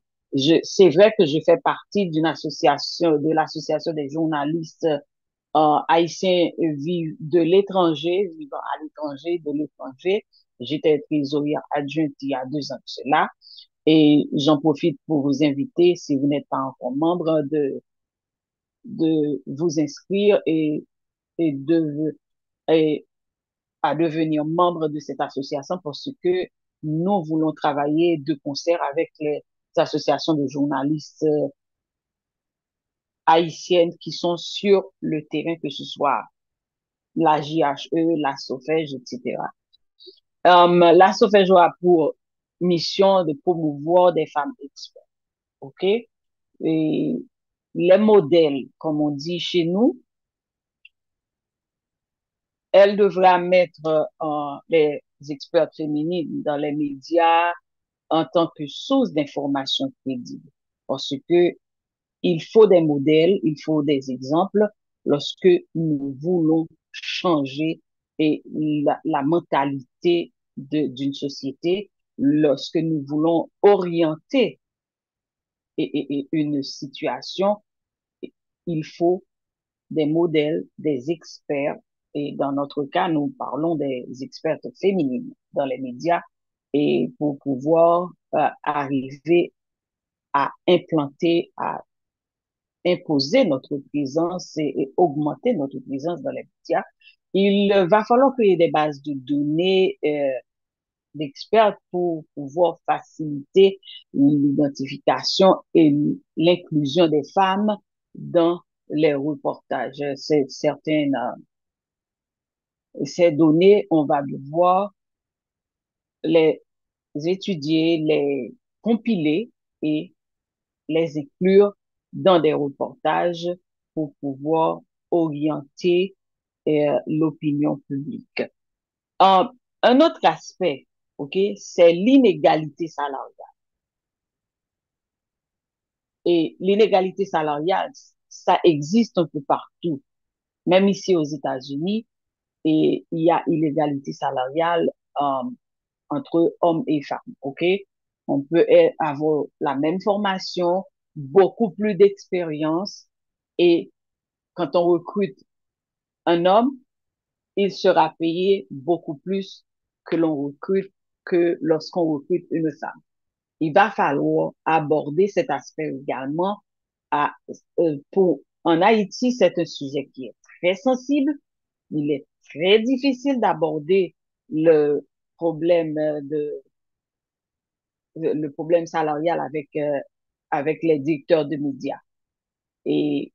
E: c'est vrai que je fais partie de l'association des journalistes haïtiens de l'étranger, vivant à l'étranger, de l'étranger. J'étais trésorière adjointe il y a 2 ans de cela. Et j'en profite pour vous inviter, si vous n'êtes pas encore membre, de vous inscrire et à devenir membre de cette association parce que nous voulons travailler de concert avec les associations de journalistes haïtiennes qui sont sur le terrain, que ce soit la JHE, la SOFEJ, etc. La SOFEJ a pour mission de promouvoir des femmes expertes. OK? Et les modèles, comme on dit chez nous, elle devra mettre les expertes féminines dans les médias en tant que source d'information crédible. Parce que il faut des modèles, il faut des exemples lorsque nous voulons changer la mentalité d'une société, lorsque nous voulons orienter une situation, il faut des modèles, des experts et dans notre cas, nous parlons des expertes féminines dans les médias et pour pouvoir arriver à implanter, à imposer notre présence et augmenter notre présence dans les médias, il va falloir créer des bases de données d'experts pour pouvoir faciliter l'identification et l'inclusion des femmes dans les reportages. Ces données, on va devoir les étudier, les compiler et les inclure dans des reportages pour pouvoir orienter l'opinion publique. Un autre aspect, ok, c'est l'inégalité salariale. Et l'inégalité salariale, ça existe un peu partout, même ici aux États-Unis, et il y a inégalité salariale entre hommes et femmes, ok? On peut avoir la même formation, beaucoup plus d'expérience, et quand on recrute un homme, il sera payé beaucoup plus que lorsqu'on recrute une femme. Il va falloir aborder cet aspect également. En Haïti, c'est un sujet qui est très sensible. Il est très difficile d'aborder le problème le problème salarial avec les directeurs de médias. Et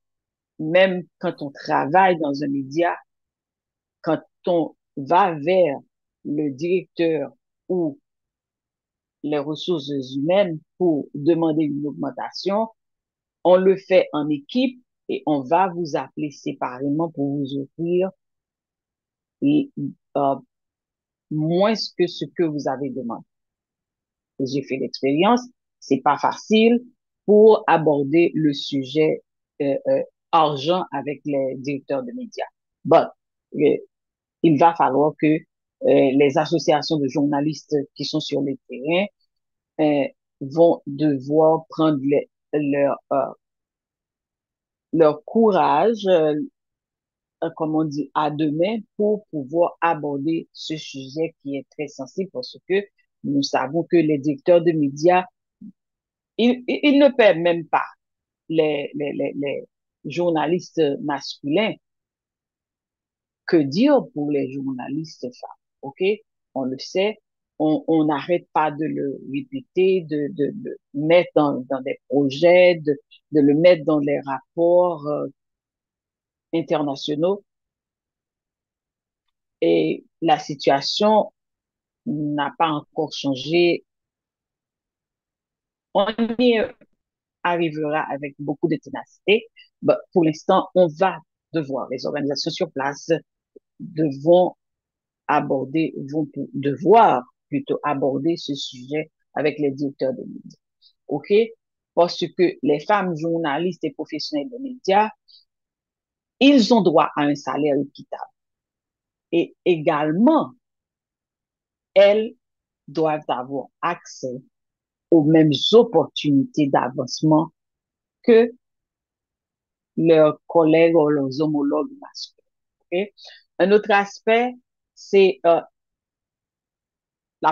E: même quand on travaille dans un média, quand on va vers le directeur ou les ressources humaines pour demander une augmentation, on le fait en équipe et on va vous appeler séparément pour vous offrir euh, moins que ce que vous avez demandé. J'ai fait l'expérience, c'est pas facile pour aborder le sujet argent avec les directeurs de médias. Bon, il va falloir que les associations de journalistes qui sont sur le terrain vont devoir prendre leur courage, comme on dit, à deux mains pour pouvoir aborder ce sujet qui est très sensible parce que nous savons que les directeurs de médias, ils ne paient même pas les journalistes masculins. Que dire pour les journalistes femmes? OK? On le sait, on n'arrête pas de le répéter, de le mettre dans des projets, de le mettre dans les rapports internationaux. Et la situation n'a pas encore changé. On y arrivera avec beaucoup de ténacité. Pour l'instant, on va devoir, les organisations sur place devront vont devoir plutôt aborder ce sujet avec les directeurs de médias. OK? Parce que les femmes journalistes et professionnels de médias, ils ont droit à un salaire équitable. Et également, elles doivent avoir accès aux mêmes opportunités d'avancement que leurs collègues ou leurs homologues masculins. Okay? Un autre aspect, c'est la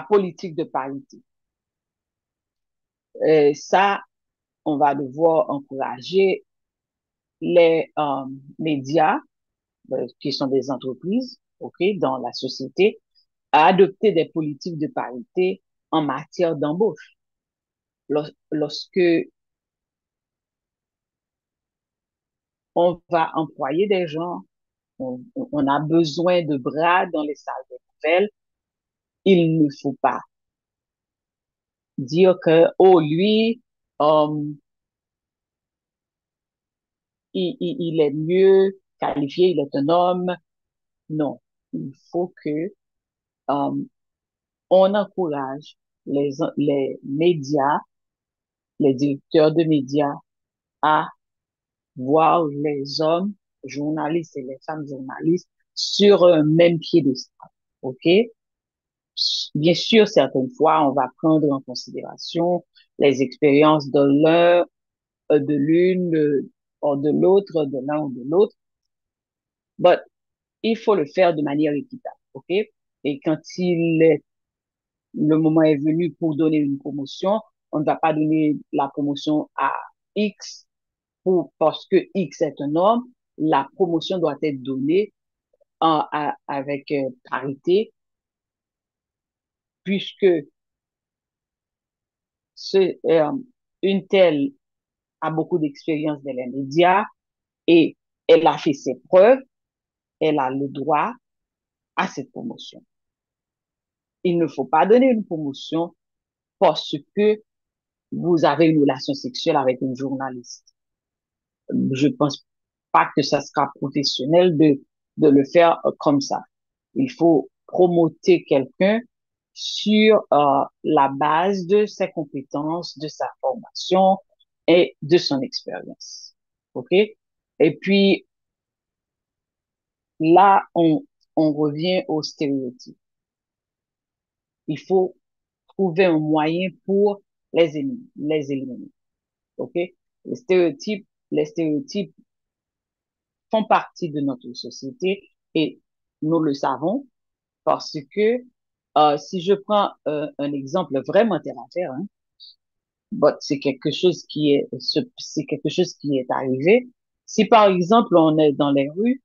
E: politique de parité. Ça, on va devoir encourager les médias, qui sont des entreprises, ok, dans la société, à adopter des politiques de parité en matière d'embauche. Lorsque on va employer des gens, on a besoin de bras dans les salles de nouvelles, il ne faut pas dire que, oh, lui, il est mieux qualifié, il est un homme. Non, il faut que on encourage les médias, les directeurs de médias à voir les hommes journalistes et les femmes journalistes sur un même piédestal. OK? Bien sûr, certaines fois, on va prendre en considération les expériences de l'un, de l'une, ou de l'autre, de l'un ou de l'autre. But il faut le faire de manière équitable, OK? Et quand le moment est venu pour donner une promotion, on ne va pas donner la promotion à X parce que X est un homme. La promotion doit être donnée avec parité, puisque euh, une telle a beaucoup d'expérience dans les médias et elle a fait ses preuves, elle a le droit à cette promotion. Il ne faut pas donner une promotion parce que vous avez une relation sexuelle avec une journaliste. Je pense pas que ça sera professionnel de le faire comme ça. Il faut promoter quelqu'un sur la base de ses compétences, de sa formation et de son expérience. OK? Et puis, là, on revient aux stéréotypes. Il faut trouver un moyen pour les éliminer. OK? Les stéréotypes font partie de notre société et nous le savons parce que si je prends un exemple vraiment terre à terre, hein, bon, c'est quelque chose qui est arrivé. Si par exemple on est dans les rues,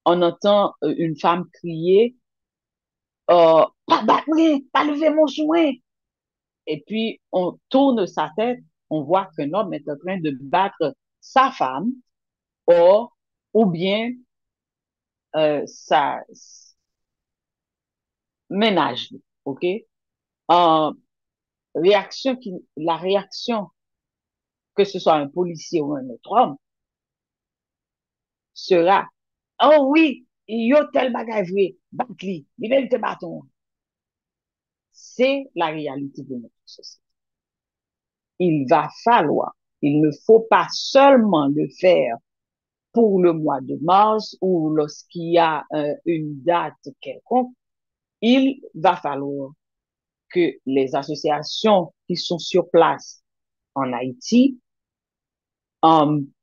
E: on entend une femme crier, pas battre, pas lever mon joint, et puis on tourne sa tête, on voit qu'un homme est en train de battre sa femme, or, ou bien sa ménage, ok? En la réaction, que ce soit un policier ou un autre homme, sera, oh oui, yo tel bagay vre, bat li, li ven te baton. C'est la réalité de notre société. Il ne faut pas seulement le faire pour le mois de mars ou lorsqu'il y a une date quelconque, il va falloir que les associations qui sont sur place en Haïti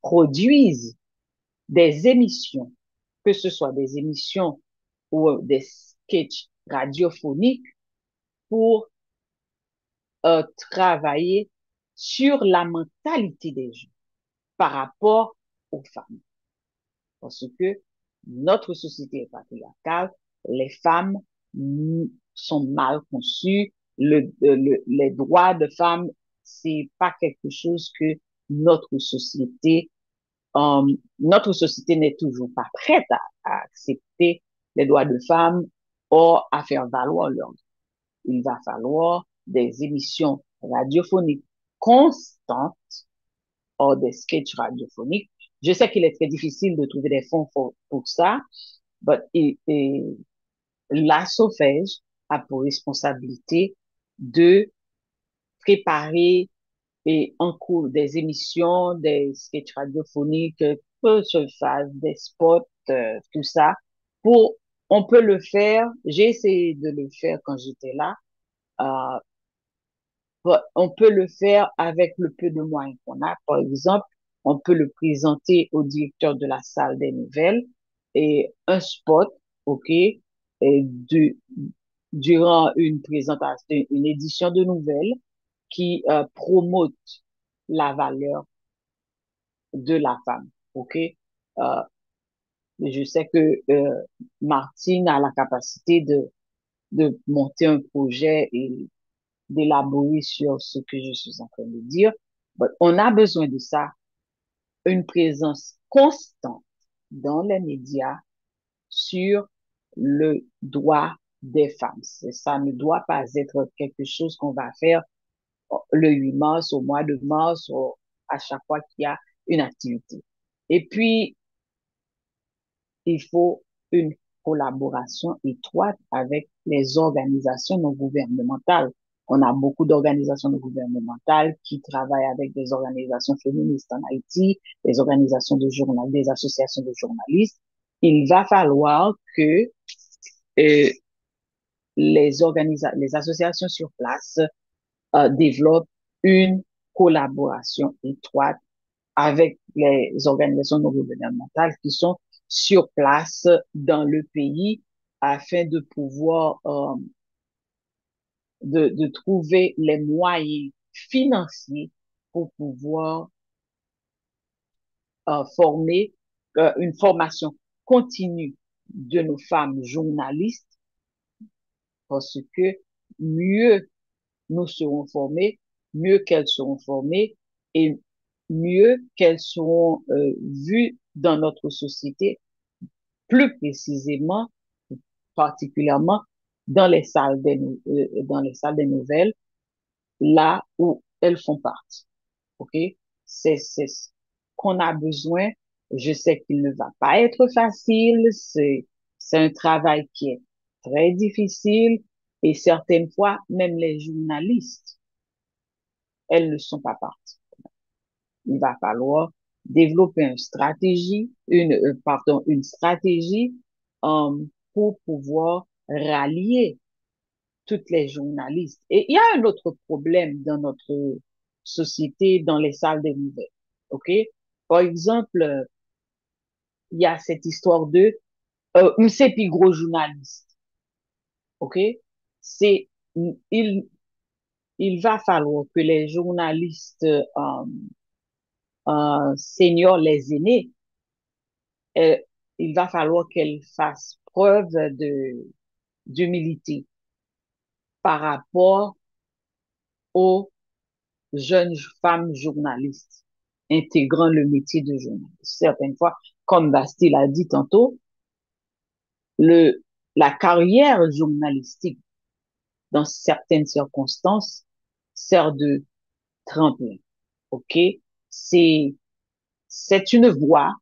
E: produisent des émissions, que ce soit des émissions ou des sketchs radiophoniques pour travailler sur la mentalité des gens par rapport aux femmes. Parce que notre société est patriarcale, les femmes sont mal conçues, les droits de femmes, c'est pas quelque chose que notre société, notre société n'est toujours pas prête à accepter les droits de femmes ou à faire valoir leurs droits. Il va falloir des émissions radiophoniques constantes ou des sketchs radiophoniques. Je sais qu'il est très difficile de trouver des fonds pour ça, mais la SOFEJ a pour responsabilité de préparer et en cours des émissions, des sketchs radiophoniques, peu se fasse, des spots, tout ça. On peut le faire. J'ai essayé de le faire quand j'étais là. Euh, on peut le faire avec le peu de moyens qu'on a. Par exemple, on peut le présenter au directeur de la salle des nouvelles et un spot, OK, et durant une présentation, une édition de nouvelles qui promote la valeur de la femme, OK? Euh, je sais que Martine a la capacité de monter un projet et d'élaborer sur ce que je suis en train de dire. On a besoin de ça, une présence constante dans les médias sur le droit des femmes. Ça ne doit pas être quelque chose qu'on va faire le 8 mars, au mois de mars, ou à chaque fois qu'il y a une activité. Et puis, il faut une collaboration étroite avec les organisations non gouvernementales. On a beaucoup d'organisations non gouvernementales qui travaillent avec des organisations féministes en Haïti, des organisations de journalistes, des associations de journalistes. Il va falloir que euh, les associations sur place développent une collaboration étroite avec les organisations non gouvernementales qui sont sur place dans le pays afin de pouvoir de trouver les moyens financiers pour pouvoir former une formation continue de nos femmes journalistes parce que mieux nous serons formés, mieux qu'elles seront formées et mieux qu'elles seront vues dans notre société, plus précisément, particulièrement dans les salles des nouvelles, là où elles font partie. OK? C'est ce qu'on a besoin. Je sais qu'il ne va pas être facile. C'est un travail qui est très difficile et certaines fois, même les journalistes, elles ne sont pas parties. Il va falloir développer une stratégie pour pouvoir rallier toutes les journalistes. Et il y a un autre problème dans notre société, dans les salles des nouvelles. OK? Par exemple, il y a cette histoire de c'est plus gros journaliste. OK? C'est, il, il va falloir que les journalistes seniors, les aînés, euh, il va falloir qu'elles fassent preuve d'humilité par rapport aux jeunes femmes journalistes intégrant le métier de journaliste. Certaines fois, comme Bastille a dit tantôt, le, la carrière journalistique, dans certaines circonstances, sert de tremplin. OK? C'est, c'est une voie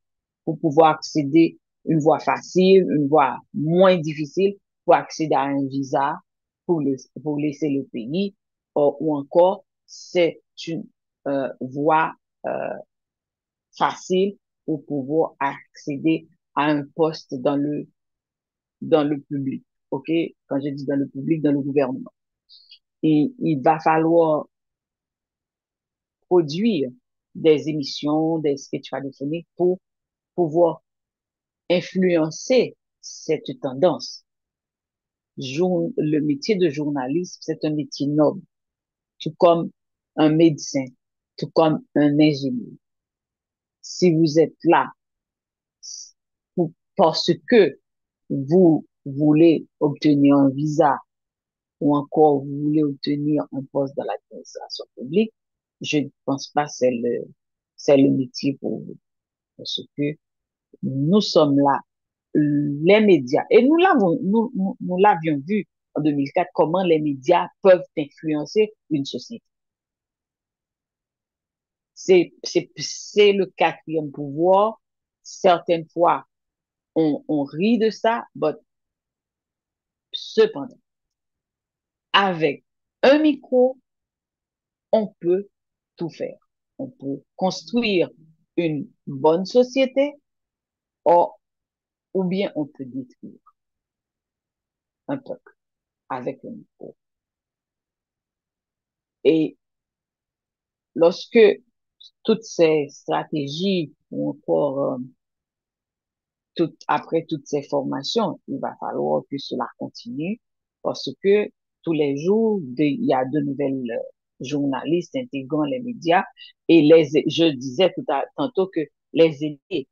E: pour pouvoir accéder, une voie facile, une voie moins difficile pour accéder à un visa, pour laisser le pays, ou encore, c'est une voie euh, facile pour pouvoir accéder à un poste dans le public. OK? Quand je dis dans le public, dans le gouvernement. Et il va falloir produire des émissions, des sketchs radiophoniques pour pouvoir influencer cette tendance. Le métier de journaliste, c'est un métier noble, tout comme un médecin, tout comme un ingénieur. Si vous êtes là parce que vous voulez obtenir un visa ou encore vous voulez obtenir un poste dans l'administration publique, je ne pense pas que c'est le métier pour vous. Parce que nous sommes là, les médias, et nous l'avions vu en 2004, comment les médias peuvent influencer une société. C'est le quatrième pouvoir. Certaines fois, on rit de ça, mais cependant, avec un micro, on peut tout faire. On peut construire une bonne société ou, ou bien on peut détruire un peuple avec un micro. Et lorsque toutes ces stratégies ou encore après toutes ces formations, il va falloir que cela continue parce que tous les jours, il y a de nouvelles journalistes intégrant les médias et je disais tantôt que les aînés,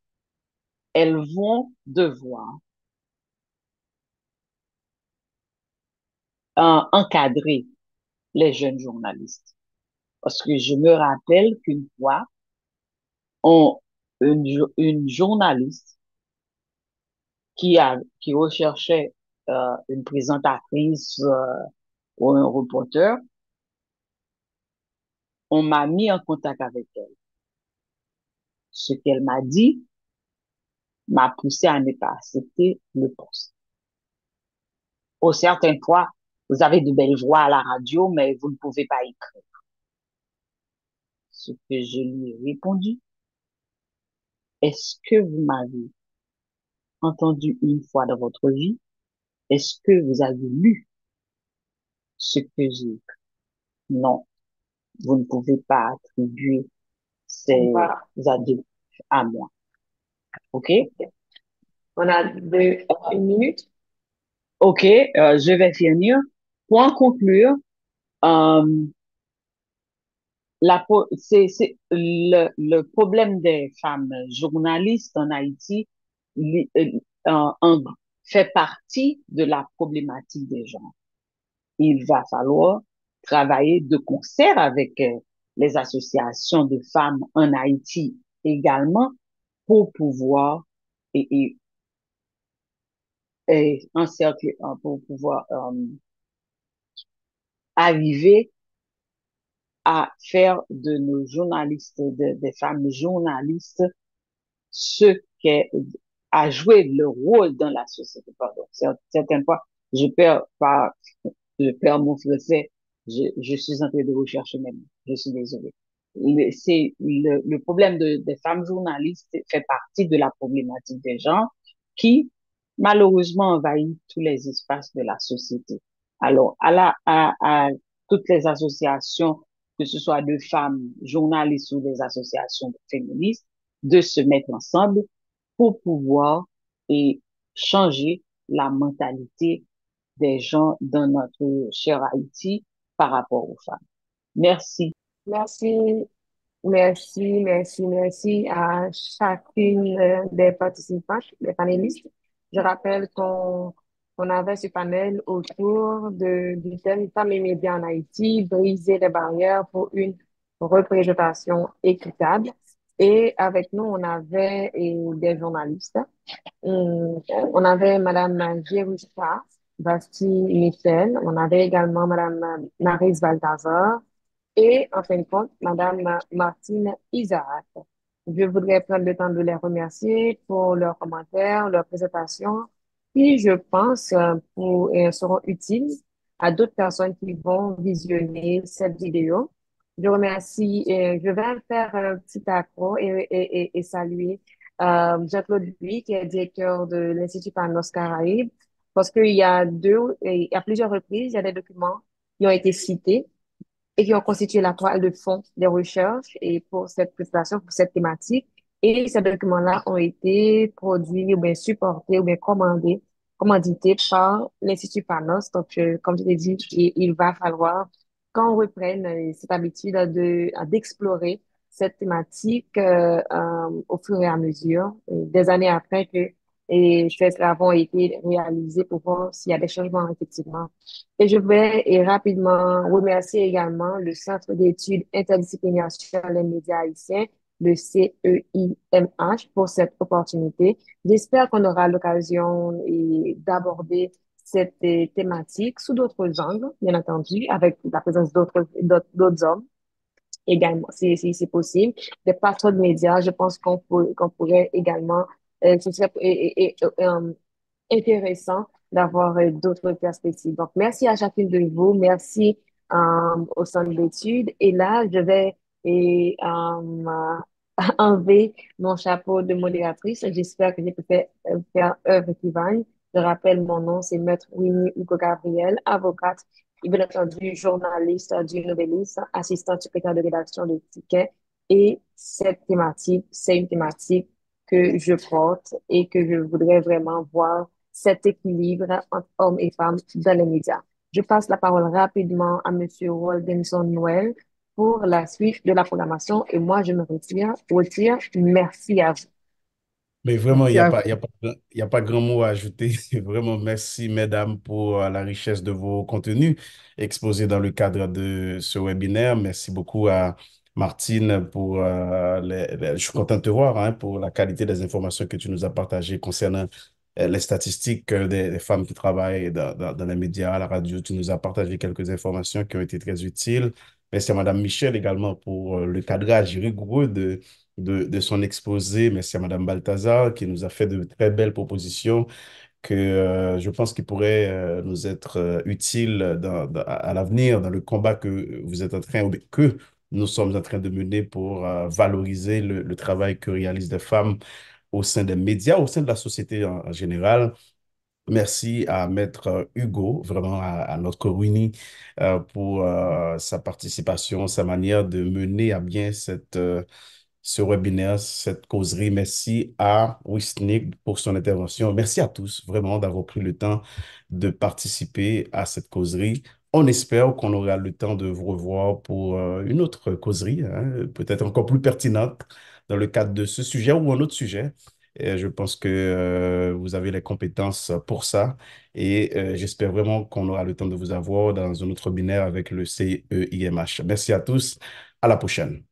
E: elles vont devoir encadrer les jeunes journalistes. Parce que je me rappelle qu'une fois, on, une journaliste qui recherchait une présentatrice ou un reporter, on m'a mis en contact avec elle. Ce qu'elle m'a dit m'a poussé à ne pas accepter le poste. Pour certaines fois, vous avez de belles voix à la radio, mais vous ne pouvez pas écrire. Ce que je lui ai répondu, est-ce que vous m'avez entendu une fois dans votre vie? Est-ce que vous avez lu ce que j'ai écrit? Non, vous ne pouvez pas attribuer ces adjectifs à moi. OK?
B: On a une minute.
E: OK, je vais finir. Pour en conclure, euh, c'est le problème des femmes journalistes en Haïti li- euh, en fait partie de la problématique des gens. Il va falloir travailler de concert avec les associations de femmes en Haïti également pour pouvoir et, pour pouvoir arriver à faire de nos journalistes, des femmes journalistes, ce qu'est à jouer le rôle dans la société. Pardon. Certaines fois, je perds pas, je perds mon français. Je suis en train de rechercher même. Je suis désolée. Le problème des femmes journalistes fait partie de la problématique des gens qui, malheureusement, envahit tous les espaces de la société. Alors, à toutes les associations, que ce soit de femmes journalistes ou des associations féministes, de se mettre ensemble pour pouvoir et changer la mentalité des gens dans notre cher Haïti par rapport aux femmes. Merci.
B: Merci, merci à chacune des participants, des panélistes. Je rappelle qu'on avait ce panel autour du thème Femmes et médias en Haïti, briser les barrières pour une représentation équitable. Et avec nous, on avait des journalistes. On avait Madame Jérusa Basti Michel, on avait également Madame Maryse Balthazar et en fin de compte, Madame Martine Isaac. Je voudrais prendre le temps de les remercier pour leurs commentaires, leurs présentations, qui, je pense, seront utiles à d'autres personnes qui vont visionner cette vidéo. Je remercie, je vais faire un petit accro et saluer Jean-Claude Dupuis, qui est directeur de l'Institut Panos Caraïbes, parce il y a plusieurs reprises, il y a des documents qui ont été cités et qui ont constitué la toile de fond des recherches et pour cette présentation, pour cette thématique. Et ces documents-là ont été produits ou bien supportés ou bien commandités par l'Institut Panos. Donc, comme je l'ai dit, il va falloir qu'on reprenne cette habitude d'explorer cette thématique au fur et à mesure, des années après que ces travaux ont été réalisés pour voir s'il y a des changements effectivement. Et je vais rapidement remercier également le Centre d'études interdisciplinaires sur les médias haïtiens, le CEIMH, pour cette opportunité. J'espère qu'on aura l'occasion d'aborder cette thématique sous d'autres angles, bien entendu, avec la présence d'autres hommes également, si c'est possible. Des patrons de médias, je pense qu'on pourrait également, ce serait intéressant d'avoir d'autres perspectives. Donc, merci à chacune de vous. Merci au centre d'études. Et là, je vais enlever mon chapeau de modératrice. J'espère que j'ai pu faire œuvre équivalente. Je rappelle mon nom, c'est Maître Winnie Hugo Gabriel, avocate et bien entendu journaliste du Nouvelliste, assistante secrétaire de rédaction de Ticket. Et cette thématique, c'est une thématique que je porte et que je voudrais vraiment voir cet équilibre entre hommes et femmes dans les médias. Je passe la parole rapidement à Monsieur Waldenson Noël pour la suite de la programmation et moi, je me retire. Merci à vous.
A: Mais vraiment, il
C: Merci
A: n'y a
C: à
A: pas,
C: vous.
A: il y a pas, il y a pas grand mot à ajouter. Vraiment, merci, mesdames, pour la richesse de vos contenus exposés dans le cadre de ce webinaire. Merci beaucoup à Martine pour je suis content de te voir, hein, pour la qualité des informations que tu nous as partagées concernant les statistiques des femmes qui travaillent dans les médias, à la radio. Tu nous as partagé quelques informations qui ont été très utiles. Merci à Madame Michel également pour le cadrage rigoureux de son exposé. Merci à Madame Balthazar qui nous a fait de très belles propositions que je pense qu'ils pourraient nous être utiles à l'avenir dans le combat que vous êtes en train, ou bien que nous sommes en train de mener pour valoriser le travail que réalisent les femmes au sein des médias, au sein de la société en général. Merci à Maître Hugo, vraiment à notre Winnie, pour sa participation, sa manière de mener à bien ce webinaire, cette causerie. Merci à Wisnik pour son intervention. Merci à tous vraiment d'avoir pris le temps de participer à cette causerie. On espère qu'on aura le temps de vous revoir pour une autre causerie, hein, peut-être encore plus pertinente dans le cadre de ce sujet ou un autre sujet. Et je pense que vous avez les compétences pour ça et j'espère vraiment qu'on aura le temps de vous avoir dans un autre webinaire avec le CEIMH. Merci à tous. À la prochaine.